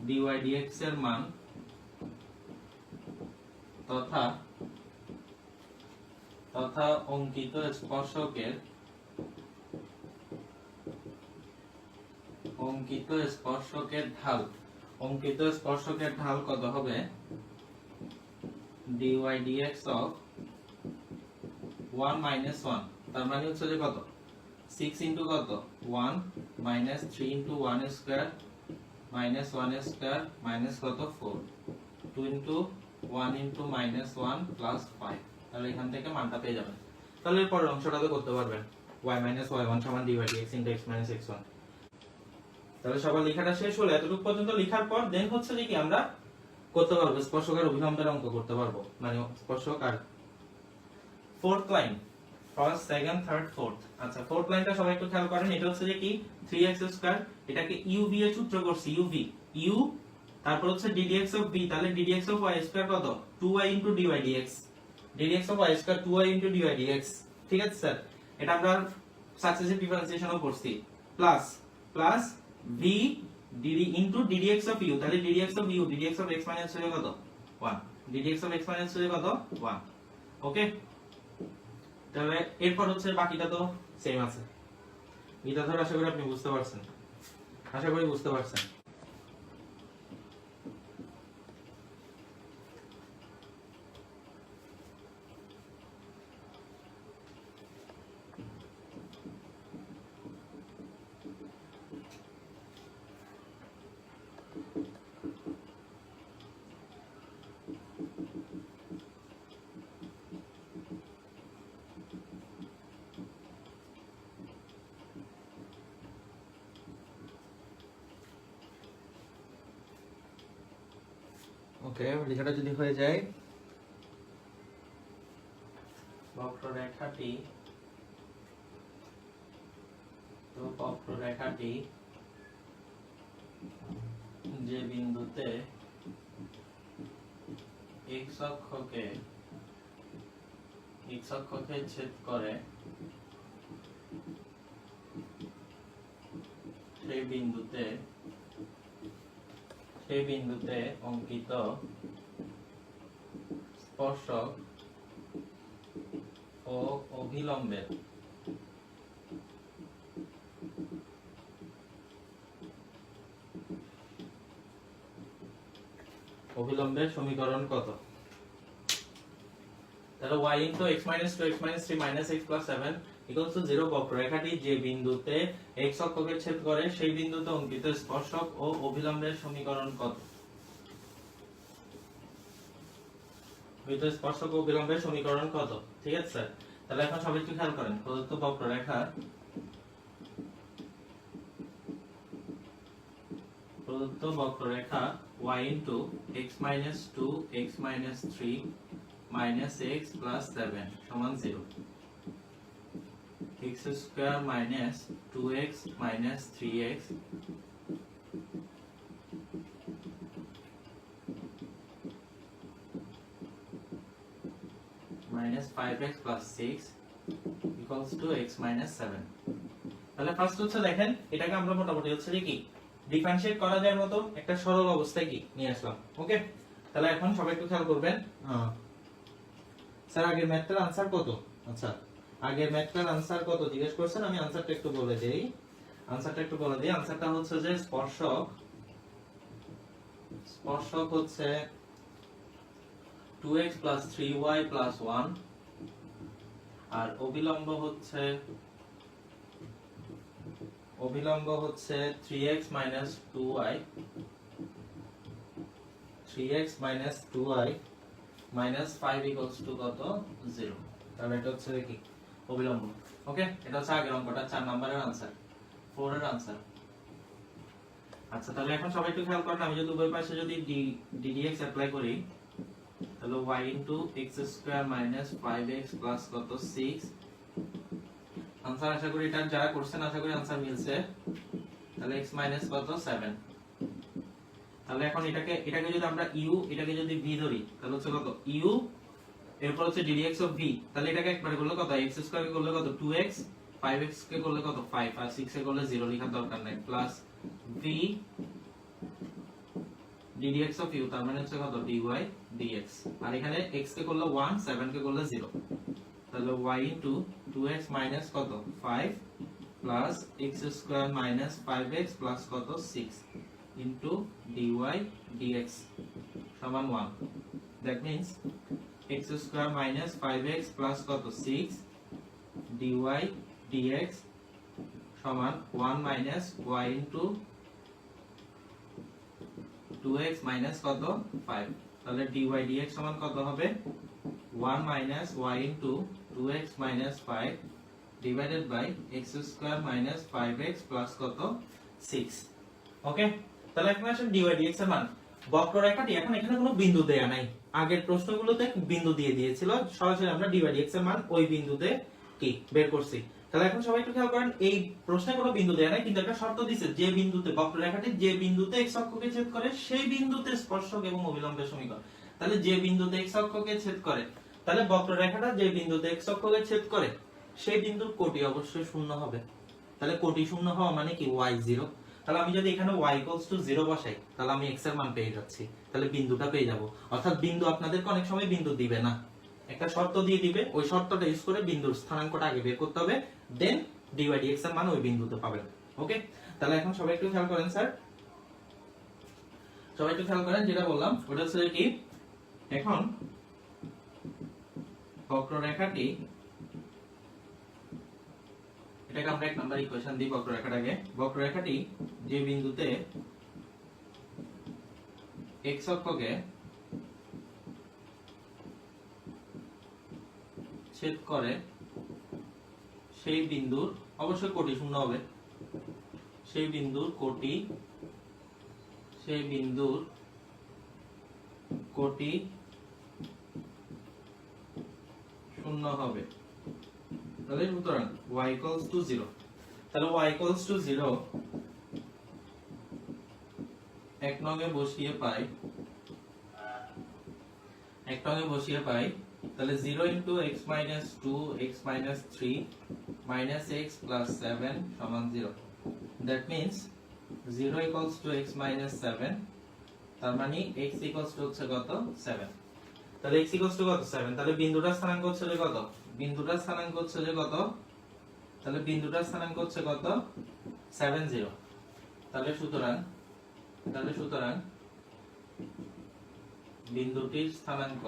A: dy dx এর মান তথা অঙ্কিত স্পর্শকের ঢাল কত হবে dy dx of 1 - 1, তার মানে হচ্ছে যে কত 6 ইনটু কত 1 -3 ইনটু 1 স্কয়ার -1 স্কয়ার মাইনাস কত 4, 2 ইনটু 1 ইনটু -1 প্লাস 5। তাহলে এখান থেকে মানটা পেয়ে যাবেন। তাহলে এর পরের অংশটা তো করতে পারবেন y - y1 = dy dx * x - x1। তাহলে সবার লেখাটা শেষ হলো। এতটুকু পর্যন্ত লেখার পর দেন হচ্ছে যে কি আমরা করতে পারবো স্পর্শক আর অভিলম্বের অঙ্ক করতে পারবো, মানে স্পর্শক আর fourth line, first, second, third, fourth. আচ্ছা, ফোর্থ লাইনটা সবাই একটু খেয়াল করেন। এটা হচ্ছে যে কি 3x², এটাকে uv এ সূত্র করছি, u তারপর হচ্ছে ddx of b, তাহলে ddx of y² কত 2y * dy dx, ddx of y² 2y * dy dx। ঠিক আছে স্যার, এটা আমরা সাকসেসিভ ডিফারেন্সিয়েশনও করছি। Plus v dd into ddx of u, তাহলে ddx of u ddx of x minus কত 1, ddx of x minus কত 1। ওকে, তাহলে এরপর হচ্ছে বাকিটা তো সেম আছে। এটা ধর আশা করি আপনি বুঝতে পারছেন, ওকে। লেখাটা যদি হয়ে যায়, বক্ররেখাটি যে বিন্দুতে x অক্ষকে ছেদ করে সেই বিন্দুতে অঙ্কিত স্পর্শক ও অভিলম্বের সমীকরণ কত? তাহলে y into x minus 2 x minus 3 minus x plus 7 equals to 0। বক্ররেখাটি যে বিন্দুতে x অক্ষকে ছেদ করে সেই বিন্দুতে অঙ্কিত স্পর্শক ও অভিলম্বের সমীকরণ কত? স্পর্শক ও অভিলম্বের সমীকরণ কত? ঠিক আছে স্যার, তাহলে এখন সবাই একটু খেয়াল করেন। প্রদত্ত বক্ররেখা y into x minus 2 x minus 3 minus x plus 7 সমান 0, x square minus 2x minus 3x minus 5x plus 6 equals to x minus 7। তাহলে ফার্স্ট হচ্ছে দেখেন, এটাকে আমরা মোটামুটি হচ্ছে কি ডিফারেনশিয়েট করা যায় মতো একটা সরল অবস্থায় কি নিয়ে আসলাম। ওকে, তাহলে এখন সবাই একটু খেয়াল করবেন। স্যার আগের ম্যাথটার आंसर কত? আচ্ছা, আগের ম্যাথটার आंसर কত জিজ্ঞেস করছেন, আমি आंसरটা একটু বলে দেই। आंसरটা হচ্ছে যে স্পর্শক হচ্ছে 2x plus 3y plus 1 আর অভিলম্ব হচ্ছে 3x minus 2y minus 5 equals to কত 0। তাহলে এটা হচ্ছে কি অভিলম্ব। ওকে, এটা হচ্ছে আগের অঙ্কটা 4 নম্বরের आंसर, 4 এর आंसर। আচ্ছা, তাহলে এখন সবাই একটু খেয়াল করেন, আমি যদি উভয় পাশে যদি ddx অ্যাপ্লাই করি তাহলে y into x square minus 5x plus কত 6। आंसर আশা করি এটা যারা করছেন আশা করি आंसर মিলছে। তাহলে x মাইনাস কত 7। তাহলে এখন এটাকে যদি আমরা u এটাকে যদি v ধরি তাহলে হচ্ছে কত u এরপর হচ্ছে ddx অফ v, তাহলে এটাকে একবারে করলে কত x স্কয়ার কে করলে কত 2x, 5x কে করলে কত 5 আর 6 এ করলে 0 লেখার দরকার নাই, plus v ddx of u তার মানে হচ্ছে কত dy dx, আর এখানে x কে করলে 1 7 কে করলে 0, তাহলে y ইনটু 2x মাইনাস কত 5 plus x square minus 5x plus কত 6 ইনটু dy dx সমান 1। That means x square minus 5x plus কত 6 dy dx সমান 1 minus y into 2x minus কত 5, তাহলে dy dx সমান কত হবে 1 minus y into 2x minus 5 divided by x square minus 5x plus কত 6। ওকে, তাহলে এখন আসেন dy dx এর মান। বক্ররেখাটি এখন এখানে কোনো বিন্দু দেয়া নাই, আগের প্রশ্নগুলোতে বিন্দু দিয়ে দিয়েছিল, সরাসরি আমরা dy dx এর মান ওই বিন্দুতে কি বের করছি। তাহলে এখন সবাই একটু খেয়াল করেন, এই প্রশ্নে কোনো বিন্দু দেয়া নাই কিন্তু একটা শর্ত দিয়েছে, যে বিন্দুতে বক্ররেখাটি যে বিন্দুতে x অক্ষকে ছেদ করে সেই বিন্দুতে স্পর্শক এবং অভিলম্বের সমীকরণ। তাহলে যে বিন্দুতে x অক্ষকে ছেদ করে, তাহলে বক্ররেখাটা যে বিন্দুতে x অক্ষকে ছেদ করে সেই বিন্দুর কোটি অবশ্যই শূন্য হবে। তাহলে কোটি শূন্য হওয়া মানে কি y 0। তাহলে আমি যদি এখানে y 0 বসাই তাহলে আমি x এর মান পেয়ে যাচ্ছি, তাহলে বিন্দুটা পেয়ে যাব। অর্থাৎ বিন্দু আপনাদেরকে অনেক সময় বিন্দু দিবে না, একটা শর্ত দিয়ে দিবে, ওই শর্তটা ইউজ করে বিন্দুর স্থানাঙ্কটা আগে বের করতে হবে, দেন dy dx এর মান ওই বিন্দুতে পাবেন। ওকে, তাহলে এখন সবাই একটু খেয়াল করেন স্যার, সবাই একটু খেয়াল করেন, যেটা বললাম ওটা হচ্ছে কি, এখন বক্ররেখাটি, এটাকে আমরা এক নাম্বার ইকুয়েশন দিই বক্ররেখাটাকে। বক্ররেখাটি যে বিন্দুতে x অক্ষকে ছেদ করে সেই বিন্দুর অবশ্যই কোটি শূন্য হবে, সেই বিন্দুর কোটি শূন্য হবে। তাহলে সুতরাং y equals to 0, তাহলে y equals to 0 এক নঙ্গে বসিয়ে পাই, তাহলে 0 into x minus 2 x minus 3 minus x plus 7 সমান 0। that means 0 equals to x minus 7, তার মানে x equals to হচ্ছে কত 7। তাহলে x equals to কত 7, তাহলে বিন্দুটার স্থানাঙ্ক হচ্ছে যে কত, তাহলে বিন্দুটার স্থানাঙ্ক হচ্ছে কত 7 0। তাহলে সুতরাং বিন্দুটির স্থানাঙ্ক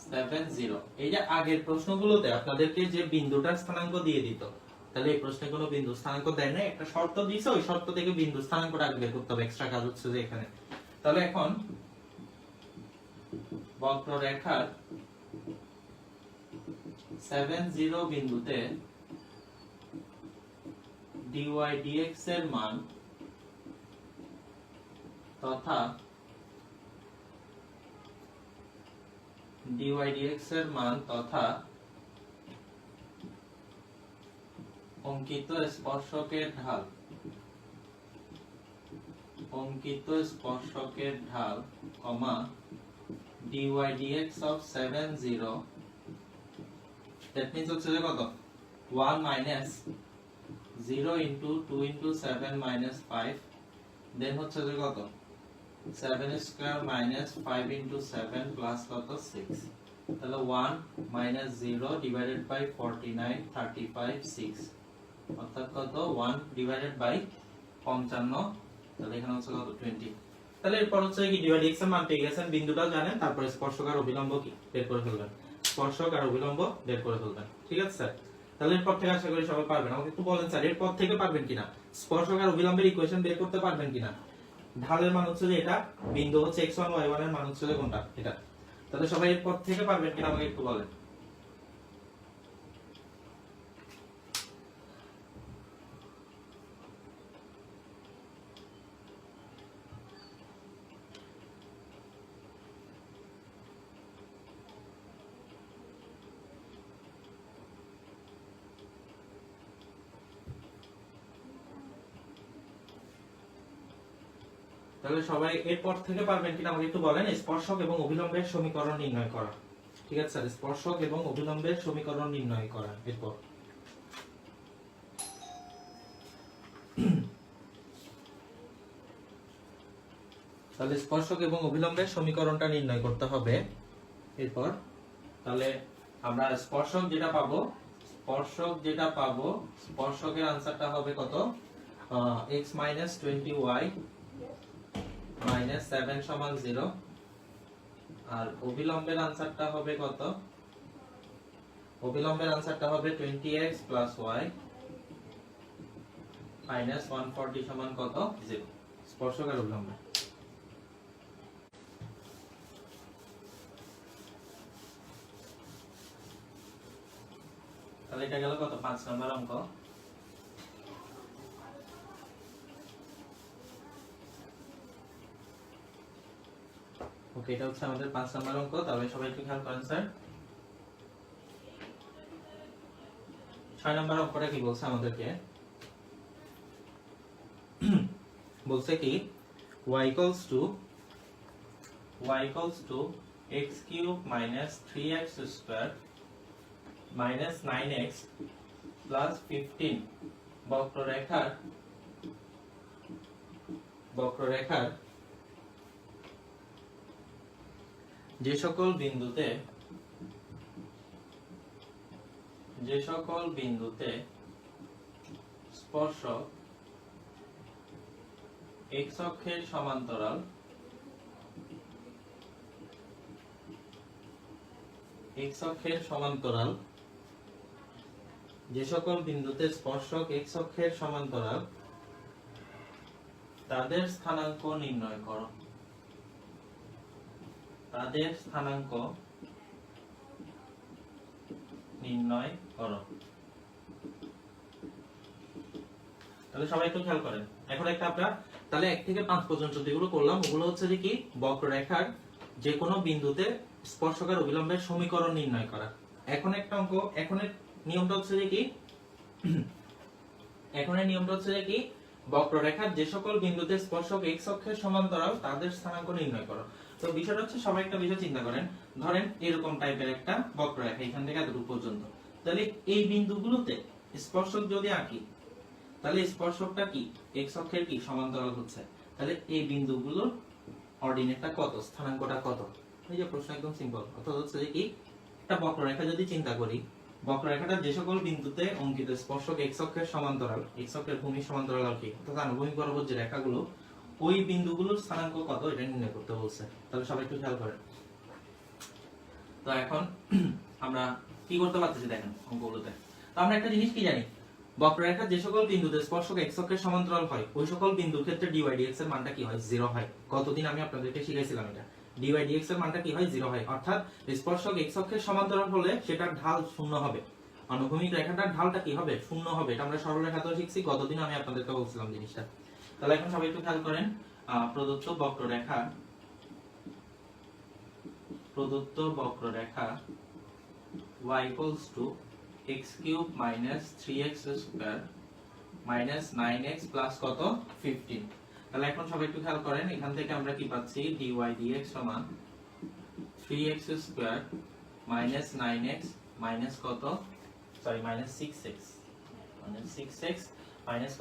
A: 7 0। এই যে আগের প্রশ্নগুলোতে আপনাদেরকে যে বিন্দুটার স্থানাঙ্ক দিয়ে দিত, তাহলে এই প্রশ্নে কোনো বিন্দু স্থানাঙ্ক দেয় না, একটা শর্ত দিয়েছে, ওই শর্ত থেকে বিন্দু স্থানাঙ্কটা আগে বের করতে হবে, এক্সট্রা কাজ হচ্ছে যে এখানে। তাহলে এখন বক্ররেখার 7 0 বিন্দুতে dy dx এর মান তথা অঙ্কিত স্পর্শকের ঢাল কমা dy dx of 7 0, that means হচ্ছে যে কত 1 minus 0 into 2 into 7 minus 5, then হচ্ছে যে কত 7 square minus 5 into 7 plus কত 6, তাহলে 1 minus 0 divided by 49 35 6, অর্থাৎ কত 1 divided by 55, তাহলে এখানে হচ্ছে কত 20। তাহলে এরপর হচ্ছে কি dy dx এর মান পেয়ে গেছেন, বিন্দুটা জানেন, তারপরে স্পর্শক আর অভিলম্ব কি বের করে ফেলবেন, ঠিক আছে স্যার। তাহলে এরপর থেকে আশা করি সবাই পারবেন। আমাকে একটু বলেন স্যার, এরপর থেকে পারবেন কিনা, স্পর্শক আর অভিলম্বের ইকুয়েশন বের করতে পারবেন কিনা। ঢালের মান হচ্ছে যে এটা, বিন্দু হচ্ছে x1 y1 এর মান হচ্ছে যে কোনটা এটা, তাহলে সবাই এরপর থেকে পারবেন কিনা আমাকে একটু বলেন। তাহলে সবাই এরপর থেকে পারবেন কিনা আমাকে একটু বলেন, স্পর্শক এবং অভিলম্বের সমীকরণ নির্ণয় করা। ঠিক আছে স্যার, স্পর্শক এবং অভিলম্বের সমীকরণ নির্ণয় করা। এরপর তাহলে স্পর্শক এবং অভিলম্বের সমীকরণটা নির্ণয় করতে হবে। এরপর তাহলে আমরা স্পর্শক যেটা পাবো, স্পর্শকের আনসারটা হবে কত, x - 20y - 7 = 0। আর অভিলম্বের আনসারটা হবে কত, অভিলম্বের আনসারটা হবে 20x + y - 140 = কত, 0। স্পর্শক আর অভিলম্ব। তাহলে এটা গেল কত, 5 নম্বর অঙ্ক। ওকে, এটা হচ্ছে আমাদের 5 নম্বর অঙ্ক। তাহলে সবাই একটু খেয়াল করেন স্যার। 6 নম্বর অঙ্কটা কি বলছে আমাদেরকে, বলছে কি y = x³ - 3x² - 9x + 15 বক্ররেখার যে সকল বিন্দুতে স্পর্শক x অক্ষের সমান্তরাল যে সকল বিন্দুতে স্পর্শক x অক্ষের সমান্তরাল তাদের স্থানাঙ্ক নির্ণয় করো। তাহলে সবাই একটু খেয়াল করেন। এখন একটা আমরা তাহলে 1 থেকে 5 পর্যন্ত যেগুলো করলাম ওগুলো হচ্ছে যে কি, বক্ররেখার যে কোনো বিন্দুতে স্পর্শক আর অভিলম্বের সমীকরণ নির্ণয় করা। এখন একটা অঙ্ক, এখনের নিয়মটা হচ্ছে যে কি, বক্ররেখার যে সকল বিন্দুতে স্পর্শক x অক্ষের সমান্তরাল তাদের স্থানাঙ্ক নির্ণয় করো। তো বিষয়টা হচ্ছে, সবাই একটা বিষয় চিন্তা করেন, ধরেন এরকম টাইপের একটা বক্ররেখা এখান থেকে এতটুকু পর্যন্ত। তাহলে এই বিন্দুগুলোতে স্পর্শক যদি আঁকি, তাহলে স্পর্শকটা কি x অক্ষের কি সমান্তরাল হচ্ছে। তাহলে এই বিন্দুগুলোর অর্ডিনেটটা কত, স্থানাঙ্কটা কত। এই যে প্রশ্ন একদম সিম্পল। অর্থাৎ হচ্ছে যে কি, একটা বক্ররেখা যদি চিন্তা করি, বক্ররেখাটা যে সকল বিন্দুতে অঙ্কিত স্পর্শক x অক্ষের সমান্তরাল, x অক্ষের ভূমির সমান্তরাল আর কি, অর্থাৎ আনুভূমিক বরাবর যে রেখাগুলো, ওই বিন্দুগুলোর স্থানাঙ্ক কত এটা নির্ণয় করতে বলছে। তাহলে সবাই একটু খেয়াল করেন। তো এখন আমরা কি করতে পারতেছি দেখেন অঙ্কগুলোতে। তো আমরা একটা জিনিস কি জানি, বক্ররেখা যে সকল বিন্দুতে স্পর্শক x অক্ষের সমান্তরাল হয় ওই সকল বিন্দুর ক্ষেত্রে dy dx এর মানটা কি হয়, 0 হয়। কতদিন আমি আপনাদেরকে শিখাইছিলাম এটা, dy dx এর মানটা কি হয়, 0 হয়। অর্থাৎ স্পর্শক x অক্ষের সমান্তরাল হলে সেটার ঢাল 0 হবে, অনুভূমিক রেখাটার ঢালটা কি হবে, 0 হবে। এটা আমরা সরলরেখাতেও শিখছি, গতদিন আমি আপনাদেরকে বলছিলাম জিনিসটা। তাহলে এখন সবাই একটু খেয়াল করেন, প্রদত্ত বক্ররেখা y = x³ - 3x² - 9x + কত, 15। তাহলে এখন সবাই একটু খেয়াল করেন, এখান থেকে আমরা কি পাচ্ছি, dy dx = 3x² - 9x - কত, সরি -6x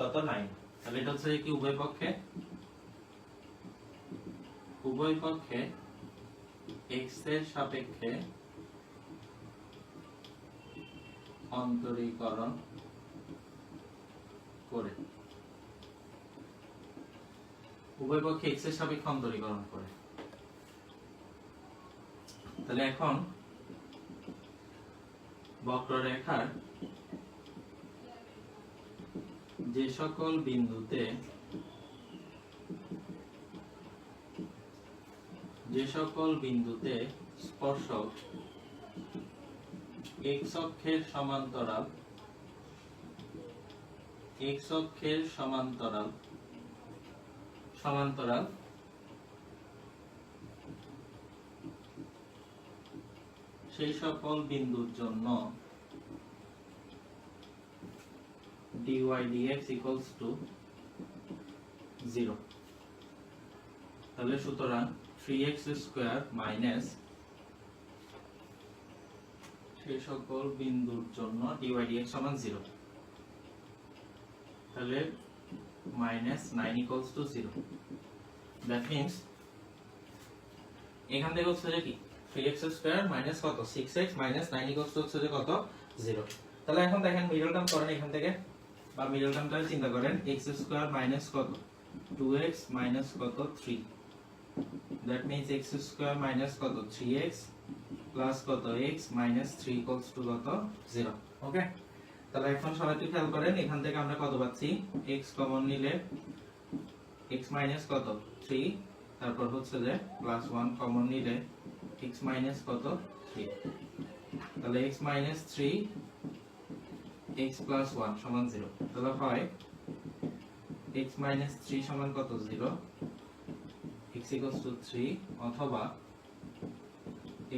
A: কত, 9। তাহলে এটা হচ্ছে কি, উভয় পক্ষে x এর সাপেক্ষে অন্তরীকরণ করে, উভয় পক্ষে x এর সাপেক্ষে অন্তরীকরণ করে। তাহলে এখন বক্ররেখার যে সকল বিন্দুতে স্পর্শক x অক্ষের সমান্তরাল সেই সকল বিন্দুর জন্য dy dx = 0। তাহলে সুতরাং 3x স্কয়ার মাইনাস সেই সকল বিন্দুর জন্য dy dx সমান 0, তাহলে minus 9 equals to 0। That means এখান থেকে হচ্ছে যে কি 3x স্কয়ার মাইনাস কত 6x মাইনাস 9 ইকুয়ালস টু হচ্ছে যে কত 0। তাহলে এখন দেখেন মিডল টার্ম করেন এখান থেকে, বা মিডল টার্মটা চিন্তা করেন x স্কয়ার মাইনাস কত 2x মাইনাস কত 3, that means x square minus কত 3x প্লাস কত x মাইনাস 3 ইকুয়ালস টু কত 0। ওকে, তাহলে এখন সবাই একটু খেয়াল করেন এখান থেকে আমরা কত পাচ্ছি, x কমন নিলে x মাইনাস কত 3, তারপর হচ্ছে যে প্লাস 1 কমন নিলে x মাইনাস কত 3, তাহলে x মাইনাস 3 x প্লাস 1 সমান 0। তাহলে হয় x মাইনাস 3 সমান কত 0, x ইকুয়ালস টু 3, অথবা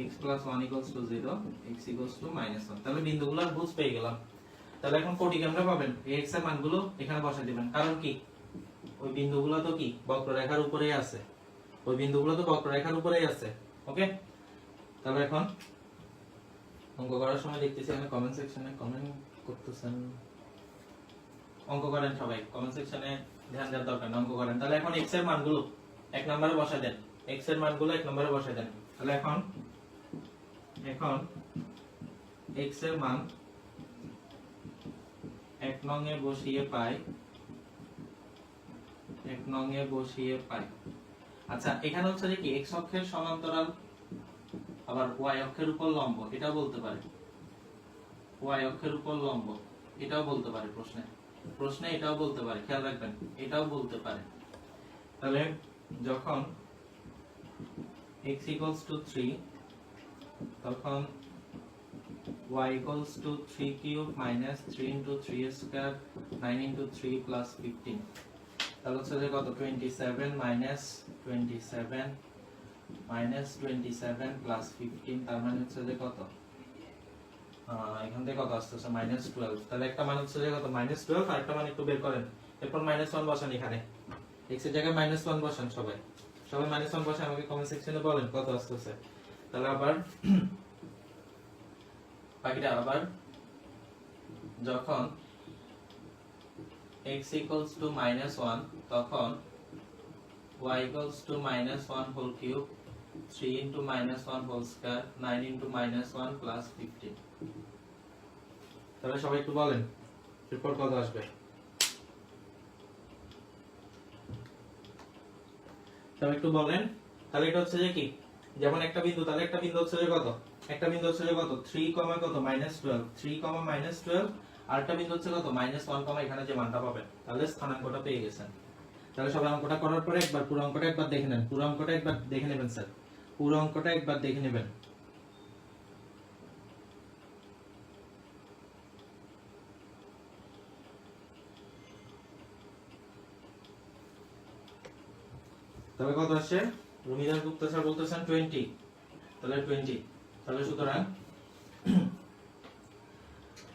A: x plus 1 equals to 0, x equals to minus 1। তাহলে বিন্দুগুলোর বুঝ পেয়ে গেলাম। তাহলে এখন কোটি কেমনে পাবেন, এই x এর মানগুলো এখানে বসাই দিবেন, কারণ কি ওই বিন্দুগুলো তো কি বক্ররেখার উপরেই আছে, ওই বিন্দুগুলো তো বক্ররেখার উপরেই আছে। ওকে, তাহলে এখন অঙ্ক করার সময় দেখতেছি আমি কমেন্ট সেকশনে কমেন্ট করতেছেন, অঙ্ক করেন সবাই, কমেন্ট সেকশনে ধ্যান দেওয়ার দরকার না, অঙ্ক করেন। তাহলে এখন x এর মানগুলো এক নম্বরে বসাই দেন, x এর মানগুলো এক নম্বরে বসাই দেন। তাহলে এখন x এর মান এক নং এ বসিয়ে পাই, এক নং এ বসিয়ে পাই। আচ্ছা, এখানে হচ্ছে যে কি x অক্ষের সমান্তরাল আবার y অক্ষের উপর লম্ব, এটাও বলতে পারে, y অক্ষের উপর লম্ব এটাও বলতে পারে, প্রশ্নে এটাও বলতে পারে, খেয়াল রাখবেন এটাও বলতে পারে। তাহলে যখন x equals to 3 তখন y equals to 3 cube minus 3 into 3 square 9 into 3 plus 15, তাহলে হচ্ছে যে কত 27 minus 27 plus 15, তার মানে হচ্ছে যে কত এখান থেকে কত আসছে -12। তাহলে একটা মান হচ্ছে যে কত -12, আর একটা মান একটু বের করেন, এরপর -1 বসান, এখানে x এর জায়গায় -1 বসান, সবাই -1 বসান, আমাকে কমেন্ট সেকশনে বলেন কত আসছে। তাহলে আবার বাকিটা আবার যখন x equals to -1 তখন y equals to -1 whole cube 3 into -1 whole square 9 into -1 plus 15। তাহলে সবাই একটু বলেন এরপর কত আসবে, সবাই একটু বলেন। তাহলে এটা হচ্ছে যে কি যেমন একটা বিন্দু, তাহলে একটা বিন্দু হচ্ছে যে কত, একটা বিন্দু হচ্ছে যে কত 3, কত -12, 3, -12, আর একটা বিন্দু হচ্ছে কত -1, এখানে যে মানটা পাবেন, তাহলে স্থানাঙ্কটা পেয়ে গেছেন। তাহলে সবাই অঙ্কটা করার পরে একবার পুরো অঙ্কটা একবার দেখে নেন, পুরো অঙ্কটা একবার দেখে নেবেন স্যার, পুরো অঙ্কটা একবার দেখে নেবেন। তবে কত আসছে, রুমিদাস গুপ্তা স্যার বলতেছেন 20, তাহলে 20, তাহলে সুতরাং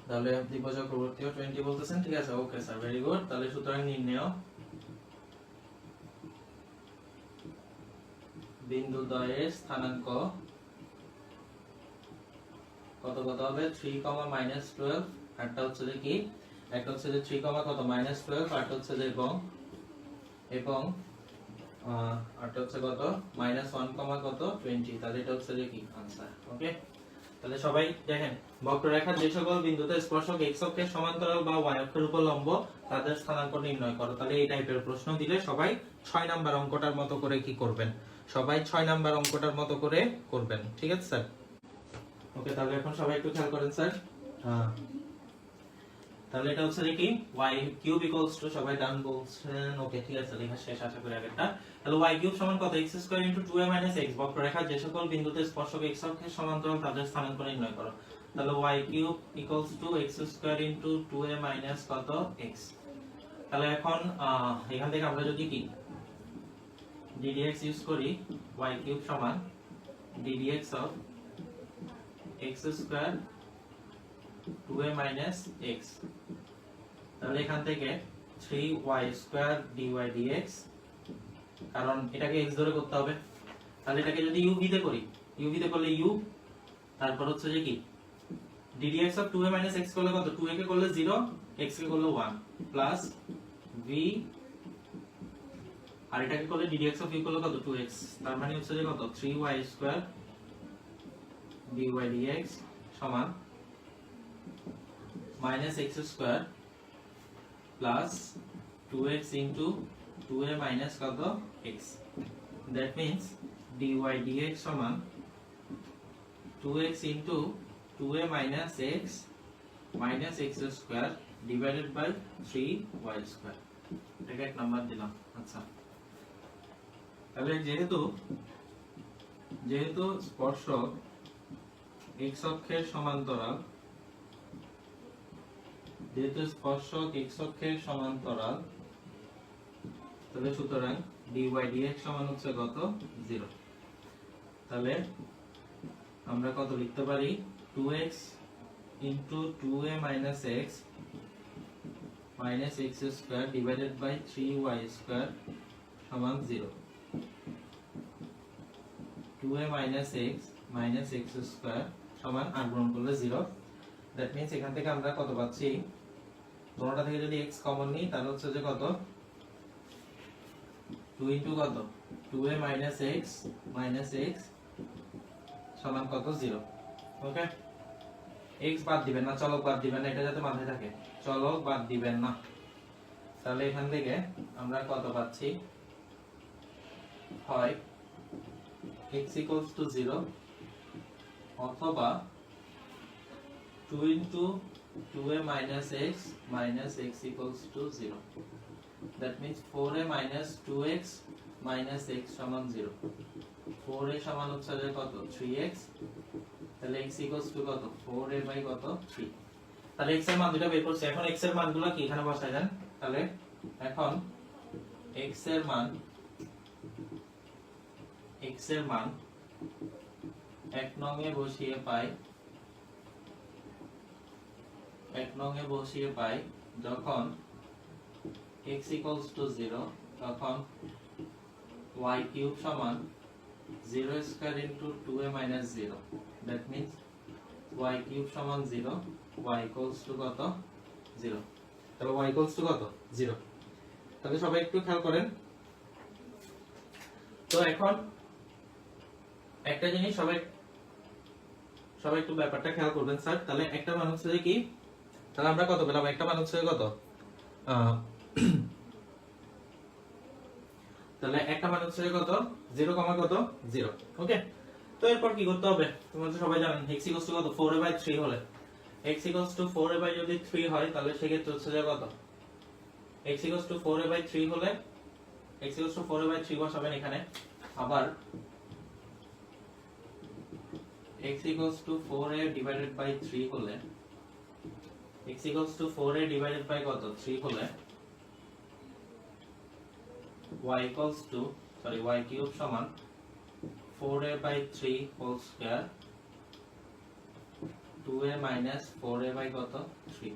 A: তাহলে দিব্য চক্রবর্তীও 20 বলতেছেন, ঠিক আছে, ওকে স্যার, ভেরি গুড। তাহলে সুতরাং নির্ণয় বিন্দু দ্বয়ের স্থানাঙ্ক কত কত হবে 3, -12, আরটা হচ্ছে যে কি একটা হচ্ছে যে 3, কত -12, আরটা হচ্ছে যে এবং আরটা হচ্ছে কত -1, কত 20, তাহলে এটা হচ্ছে যে কি आंसर। ওকে, তাহলে সবাই দেখেন বক্ররেখার যে সকল বিন্দুতে স্পর্শক x অক্ষের সমান্তরাল বা y অক্ষের উপর লম্ব তাদের স্থানাঙ্ক নির্ণয় করো। তাহলে এই টাইপের প্রশ্ন দিলে সবাই 6 নাম্বার অঙ্কটার মতো করে কি করবেন, সবাই 6 নাম্বার অঙ্কটার মতো করে করবেন, ঠিক আছে স্যার। ওকে, তাহলে এখন সবাই একটু খেয়াল করেন স্যার। হ্যাঁ, তাহলে এটা হচ্ছে কি y কিউব ইকুয়ালস টু, সবাই ডান বলছেন, ওকে ঠিক আছে, লেখা শেষ আশা করি আগেরটা। তাহলে y কিউব সমান কত x square into 2a - x, বক্ররেখার যে সকল বিন্দুতে স্পর্শক x অক্ষের সমান্তরাল তাদের স্থানাঙ্ক নির্ণয় করো। তাহলে y cube equals to x square into 2a - কত x। তাহলে এখন এখান থেকে আমরা যদি কি ddx ইউজ করি, y কিউব সমান ddx of x square 2a - x, তাহলে এখান থেকে 3y স্কয়ার dy dx কারণ এটাকে x ধরে করতে হবে। তাহলে এটাকে যদি u v তে করি, u v তে করলে u, তারপর হচ্ছে যে কি ddx of 2a minus x করলে কত, 2a কে করলে 0, x কে করলে 1 প্লাস v, আর এটাকে করলে ddx of u করলে কত, 2x, তার মানে হচ্ছে যে কত 3y স্কয়ার dy dx সমান minus x square plus 2x into 2a minus কত x, that means dy dx সমান 2x into 2a minus x square divided by 3y square, এটাকে এক নাম্বার দিলাম। আচ্ছা, তাহলে যেহেতু স্পর্শক x অক্ষের সমান্তরাল, তাহলে সুতরাং dy dx সমান হচ্ছে কত 0। তাহলে আমরা কত লিখতে পারি, 2x into 2a minus x square divided by 3y square সমান 0। 2a minus x square সমান আর গুণ করলে 0, that means এখান থেকে আমরা কত পাচ্ছি, দোনোটা থেকে যদি x কমন নিই তাহলে হচ্ছে যে কত 2 into কত 2a minus x সমান কত 0। ওকে, x বাদ দিবেন না, চলক বাদ দিবেন না, এটা যাতে মাথায় থাকে, চলক বাদ দিবেন না। তাহলে এখান থেকে আমরা কত পাচ্ছি, হয় x equals to 0 অথবা 2 into 2a minus x equals to 0, that means 4a minus 2x minus x সমান 0। 4a সমান হচ্ছে যে কত 3x, তাহলে x equals to কত 4a by কত 3। তাহলে x এর মান দুটো বের করছি, এখন x এর মানগুলো কি এখানে বসায় দেন। তাহলে এখন x এর মান এক নং এ বসিয়ে পাই যখন x equals to 0, তখন y cube সমান 0 square into 2a minus 0, that means y cube সমান 0, y equals to কত 0। তাহলে y equals to কত 0। তাহলে সবাই একটু খেয়াল করেন তো, এখন একটা জিনিস সবাই একটু ব্যাপারটা খেয়াল করবেন স্যার। তাহলে একটা মান হচ্ছে যে কি, তাহলে আমরা কত পেলাম, একটা মান হচ্ছে কত, তাহলে একটা মান হচ্ছে কত 0, কত 0। ওকে, তো এরপর কি করতে হবে, তোমরা তো সবাই জানেন x equals to কত 4a by 3 হলে, x equals to 4a by যদি 3 হয় তাহলে সেক্ষেত্রে হচ্ছে যে কত, x equals to 4a by 3 হলে x equals to 4a by 3 বসাবেন এখানে, আবার x equals to 4a divided by 3 হলে, x equals to 4a divided by কত 3 হলে y equals to y cube সমান 4a by 3 whole square 2a minus 4a by কত 3,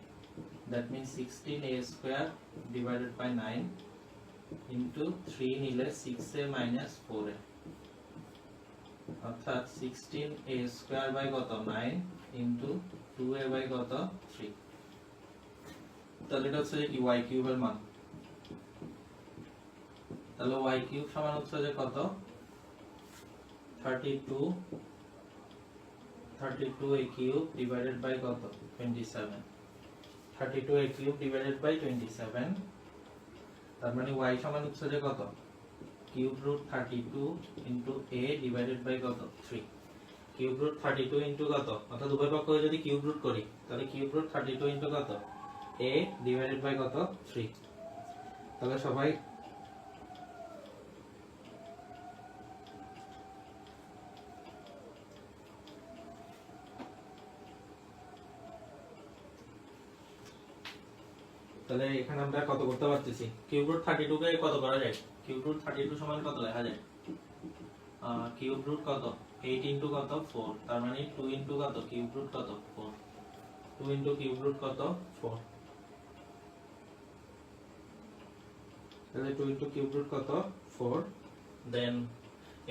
A: that means 16a square divided by 9 into 3 নিলে 6a minus 4a, অর্থাৎ 16a square by কত 9 into 2a by কত 3। তাহলে এটা হচ্ছে কি y cube এর মান। তাহলে y cube সমান হচ্ছে যে কত 32a cube divided by কত 27, 32a cube divided by 27, তার মানে y সমান হচ্ছে যে কত cube root 32 into a divided by কত 3, cube root 32 into কত, অর্থাৎ উভয় পক্ষ যদি cube root করি তাহলে cube root 32 into কত a divided by কত 3। তাহলে সবাই তাহলে এখানে আমরা কত করতে পারতেছি, কিউব রুট 32 কে কত করা যায়, কিউব রুট 32 সমান কত লেখা যায়, কিউব রুট কত 8 ইনটু কত 4, তার মানে 2 ইনটু কত কিউব রুট কত 4, 2 ইনটু কিউব রুট কত 4, তাহলে 2 ইনটু কিউব রুট কত 4 দেন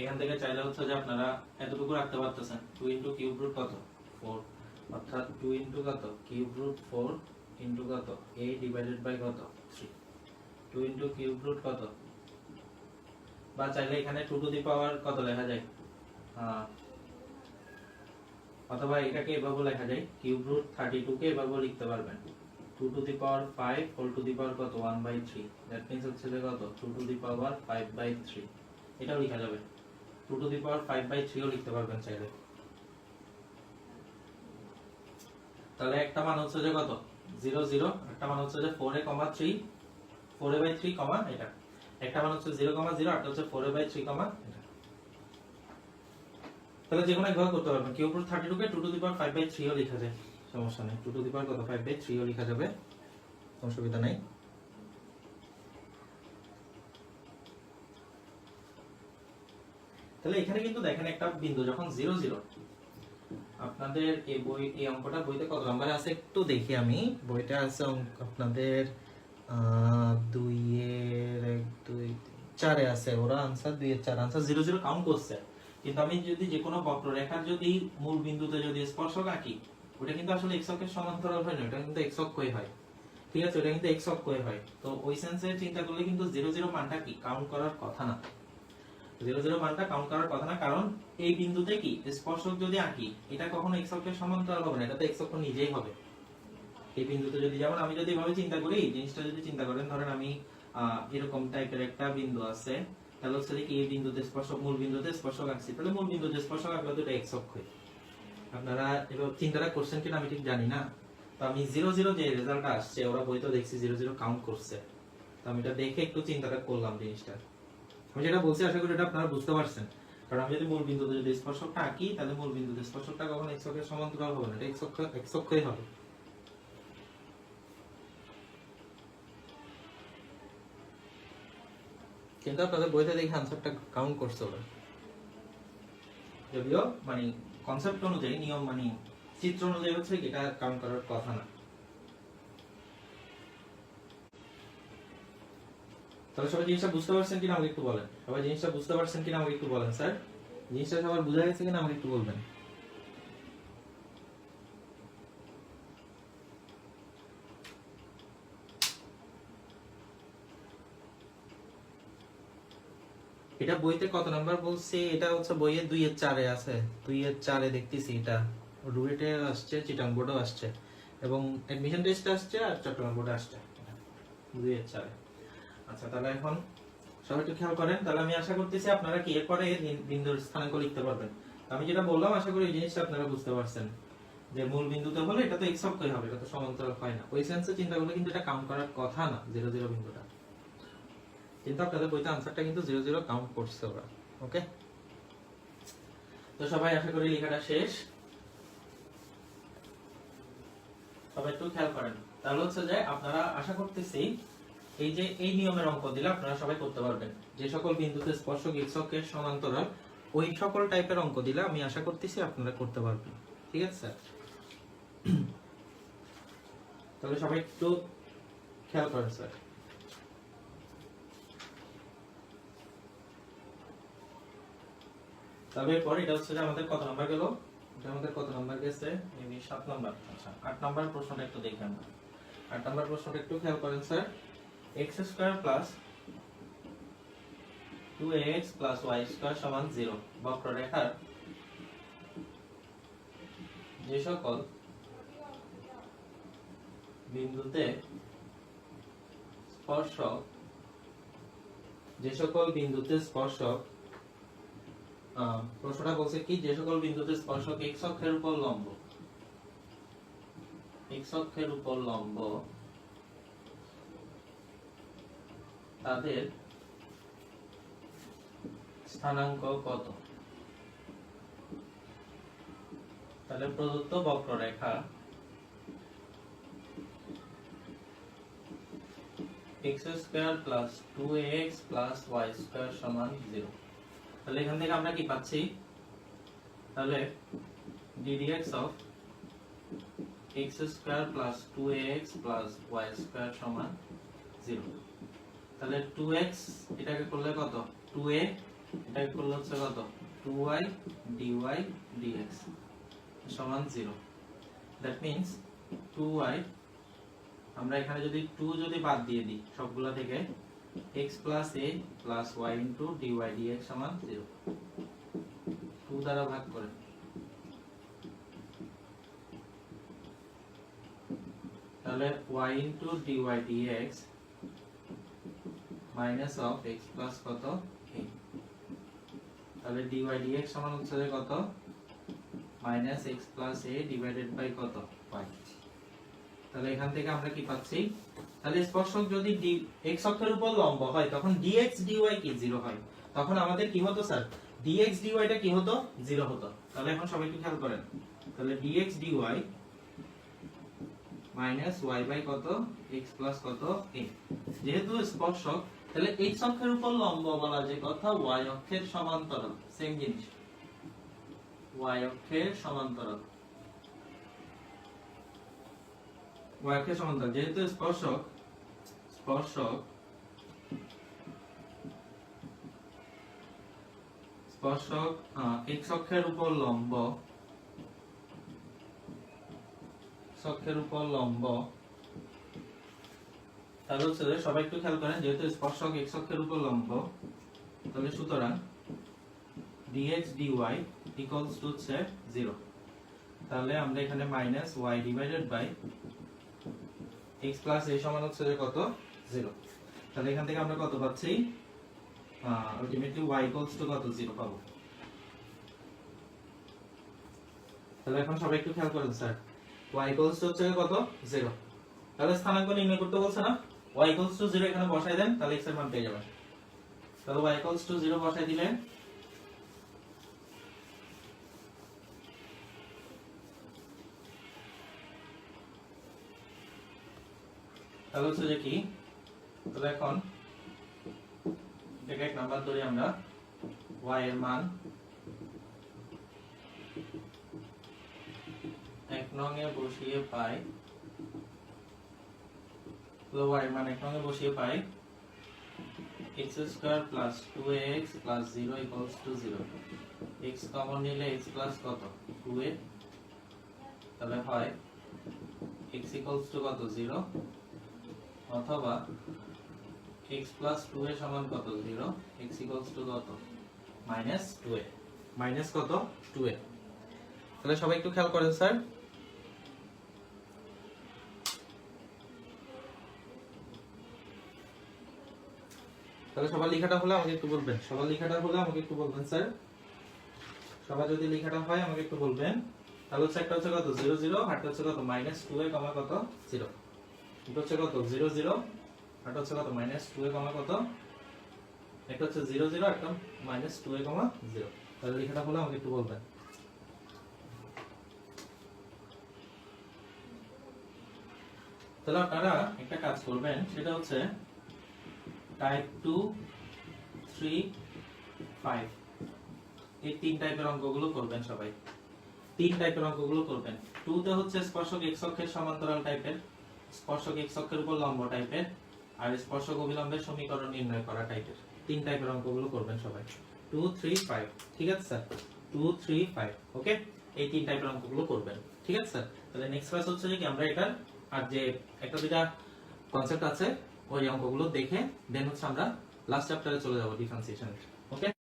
A: এখান থেকে চাইলে হচ্ছে যে আপনারা এতটুকু রাখতে পারতেছেন 2 ইনটু কিউব রুট কত 4 অর্থাৎ 2 ইনটু কত কিউব রুট 4 ইনটু কত a ডিভাইডেড বাই কত 3 2 ইনটু কিউব রুট কত বা চাইলে এখানে 2 টু দি পাওয়ার কত লেখা যায় অথবা এটাকে এভাবে লেখা যায় কিউব রুট 32 কে এভাবে লিখতে পারবেন 2 to the power 5 whole to the power কত 1/3 দ্যাট মিন্স হচ্ছে যে কত 2 টু দি পাওয়ার 5/3 এটাও লেখা যাবে 2 টু দি পাওয়ার 5/3 ও লিখতে পারবেন চাইলে তাহলে একটা মান হচ্ছে যে কত 0 0 একটা মান হচ্ছে যে 4a, 3 4a/3, এটা একটা মান হচ্ছে 0, 0 আর একটা হচ্ছে 4a/3, এটা তাহলে যে কোনো একভাবে করতে পারবেন কিউব রুট 32 কে 2 টু দি পাওয়ার 5/3 ও লেখা যায় সমস্যা নেই 2 টু দি পাওয়ার কত 5/3 ও লেখা যাবে কোনো অসুবিধা নাই তাহলে এখানে কিন্তু দেখেন একটা বিন্দু যখন 0 0 আপনাদের এই অঙ্কটা বইতে কত নম্বরে আছে একটু দেখি আমি বইটা আছে আপনাদের 2 এর 1 2 4 এ আছে ওরা आंसर 2 এর 4 आंसर 0 0 কাউন্ট করছে কিন্তু আমি যদি যে কোনো বক্ররেখার যদি মূল বিন্দুতে যদি স্পর্শক আঁকি ওটা কিন্তু আসলে x অক্ষের সমান্তরাল হয় না এটা কিন্তু x অক্ষই হয় ঠিক আছে ওটা কিন্তু x অক্ষই হয় তো ওই সেন্সে চিন্তা করলে কিন্তু 0 0 মানটা কি কাউন্ট করার কথা না 0 0 মানটা কাউন্ট করার কথা না কারণ এই বিন্দুতে কি স্পর্শক যদি আঁকি এটা কখনো x অক্ষের সমান্তরাল হবে না এটা তো x অক্ষ নিজেই হবে এই বিন্দুতে যদি যেমন আমি যদি এভাবে চিন্তা করি জিনিসটা যদি চিন্তা করেন ধরেন আমি এরকম টাইপের একটা বিন্দু আছে তাহলে হচ্ছে কি এই বিন্দুতে স্পর্শক মূল বিন্দুতে স্পর্শক আঁকছি তাহলে মূল বিন্দুতে স্পর্শক আঁকলে তো এটা x অক্ষই আপনারা এভাবে চিন্তাটা করছেন কিনা আমি ঠিক জানি না তো আমি 0 0 যে রেজাল্টটা আসছে ওরা বইতে দেখছি 0 0 কাউন্ট করছে তো আমি এটা দেখে একটু চিন্তাটা করলাম জিনিসটা আমি যেটা বলছি আশা করি এটা আপনারা বুঝতে পারছেন কারণ আমি যদি মূল বিন্দুতে যদি স্পর্শকটা আঁকি তাহলে মূল বিন্দুতে স্পর্শকটা কখনো x অক্ষের সমান্তরাল হবে না এটা x অক্ষই হবে কিন্তু আপনাদের বইতে দেখি आंसरটা কাউন্ট করছে ওরা যদিও মানে কনসেপ্ট অনুযায়ী নিয়ম মানে চিত্র অনুযায়ী হচ্ছে এটা কাউন্ট করার কথা না তাহলে সবাই জিনিসটা বুঝতে পারছেন কিনা আমাকে একটু বলেন সবাই জিনিসটা বুঝতে পারছেন কিনা আমাকে একটু বলেন স্যার জিনিসটা সবার বোঝা গেছে কিনা আমাকে একটু বলবেন এটা বইতে কত নাম্বার বলছে এটা হচ্ছে বইয়ে 2 এর 4 এ আছে 2 এর 4 এ দেখতেছি এটা রুয়েটে আসছে চিটাং বোর্ডও আসছে এবং এডমিশন টেস্টে আসছে আর চট্টগ্রাম বোর্ডে আসছে 2 এর 4 এ আচ্ছা তাহলে এখন সবাই একটু খেয়াল করেন তাহলে আমি আশা করতেছি আপনারা কি এরপরে বিন্দুর স্থানাঙ্ক লিখতে পারবেন আমি যেটা বললাম আশা করি এই জিনিসটা আপনারা বুঝতে পারছেন যে মূল বিন্দুতে হলে এটা তো x অক্ষই হবে এটা তো সমান্তরাল হয় না ওই সেন্সে চিন্তা করলে কিন্তু এটা কাউন্ট করার কথা না 0 0 বিন্দুটা কিন্তু আপনাদের বইতে आंसरটা কিন্তু 0 0 কাউন্ট করছে ওরা ওকে তো সবাই আশা করি লেখাটা শেষ সবাই একটু খেয়াল করেন তাহলে হচ্ছে যে আপনারা আশা করতেছি এই যে এই নিয়মের অঙ্ক দিলে আপনারা সবাই করতে পারবেন যে সকল বিন্দুতে স্পর্শক x অক্ষের সমান্তরাল ওই সকল টাইপের অঙ্ক দিলে আমি আশা করতেছি আপনারা করতে পারবেন ঠিক আছে স্যার তাহলে সবাই একটু খেয়াল করেন স্যার তবে পরে এটা হচ্ছে যে আমাদের কত নাম্বার গেল এটা আমাদের কত নাম্বার গেছে মেবি 7 নাম্বার আচ্ছা 8 নাম্বার প্রশ্নটা একটু দেখি আমরা 8 নাম্বার প্রশ্নটা একটু খেয়াল করেন স্যার x² + 2x + y² = 0 বক্ররেখার যে সকল বিন্দুতে স্পর্শক প্রশ্নটা বলছে কি যে সকল বিন্দুতে স্পর্শক x অক্ষের উপর লম্ব তাদের স্থানাঙ্ক কত তাহলে প্রদত্ত বক্ররেখা x² + 2x + y² = 0 তাহলে এখান থেকে আমরা কি পাচ্ছি তাহলে ddx of x² + 2ax + y² = 0 তাহলে 2x এটাকে করলে কত 2a, এটাকে করলে হচ্ছে কত 2y dy dx সমান 0। দ্যাট মিন্স 2y, আমরা এখানে যদি 2 যদি বাদ দিয়ে দিই সবগুলা থেকে, x plus a plus y into dy dx সমান 0। 2 দ্বারা ভাগ করে তাহলে y into dy dx minus of x plus কত a, তাহলে dy dx সমান হচ্ছে কত minus x plus a divided by কত y। তাহলে এখান থেকে আমরা কি পাচ্ছি, তাহলে স্পর্শক যদি x অক্ষের উপর লম্ব হয় তখন dx dy কি 0 হয়, তখন আমাদের কি হতো স্যার dx dy টা কি হতো 0 হতো। তাহলে এখন সবাই একটু খেয়াল করেন, তাহলে dx dy minus y by কত x প্লাস কত a, যেহেতু স্পর্শক তাহলে x অক্ষের উপর লম্ব বলা যে কথা y অক্ষের সমান্তরাল, সেম জিনিস y অক্ষের সমান্তরাল, y অক্ষের সমান্তরাল যেহেতু স্পর্শক x অক্ষের উপর লম্ব, অক্ষের উপর লম্ব, তাহলে হচ্ছে সবাই একটু খেয়াল করেন, যেহেতু স্পর্শক x অক্ষের উপর লম্ব তাহলে সুতরাং dx dy equals to হচ্ছে 0। তাহলে আমরা এখানে minus y divided by x plus a সমান হচ্ছে কত 0। তাহলে এখান থেকে আমরা কত পাচ্ছি, আলটিমেটলি y equals to কত 0 পাবো। তাহলে এখন সবাই একটু খেয়াল করেন স্যার, y equals to হচ্ছে কত 0, তাহলে স্থানাঙ্ক নির্ণয় করতে বলছে না, y equals to 0 এখানে বসাই দেন তাহলে x এর মান পেয়ে যাবেন। তাহলে y equals to 0 বসাই দিলেন, তাহলে হচ্ছে যে কি, তাহলে এখন এক নাম্বার ধরে আমরা y এর মান 1 নং এ বসিয়ে পাই, তো y এর মান 1 নং এ বসিয়ে পাই x square plus 2x plus 0 equals to 0। x common নিলে x প্লাস কত 2a, তাহলে হয় x ইকুয়ালস টু কত 0, অথবা x প্লাস 2a সমান কত 0, x ইকুয়ালস টু কত মাইনাস 2a, মাইনাস কত 2a। তাহলে সবাই একটু খেয়াল করেন স্যার, তাহলে সবার লেখাটা হলে আমাকে একটু বলবেন, সবার লেখাটা হলে আমাকে একটু বলবেন স্যার, সবার যদি লেখাটা হয় আমাকে একটু বলবেন। তাহলে হচ্ছে একটা হচ্ছে কত 0 0, আর একটা হচ্ছে কত মাইনাস 2a কমা কত 0, এটা হচ্ছে কত 0 0, আর এটা হচ্ছে কত মাইনাস 2a কমা কত, একটা হচ্ছে 0 0 আর একটা মাইনাস 2a কমা 0। তাহলে লেখাটা হলে আমাকে একটু বলবেন। তাহলে আপনারা একটা কাজ করবেন, সেটা হচ্ছে টাইপ 2 3 5 এই তিন টাইপের অঙ্কগুলো করবেন সবাই, তিন টাইপের অঙ্কগুলো করবেন। 2 তে হচ্ছে স্পর্শক x অক্ষের সমান্তরাল টাইপের, স্পর্শক x অক্ষের উপর লম্ব টাইপের, আর স্পর্শক অভিলম্বের সমীকরণ নির্ণয় করা টাইপের, তিন টাইপের অঙ্কগুলো করবেন সবাই 2 3 5। ঠিক আছে স্যার, 2 3 5 ওকে, এই তিন টাইপের অঙ্কগুলো করবেন। ঠিক আছে স্যার, তাহলে নেক্সট ক্লাস হচ্ছে যে কি আমরা এটা আর যে একটা দুটা কনসেপ্ট আছে ওই অঙ্কগুলো দেখে দেন হচ্ছে আমরা লাস্ট চ্যাপ্টারে চলে যাব ডিফারেন্সিয়েশন। ওকে।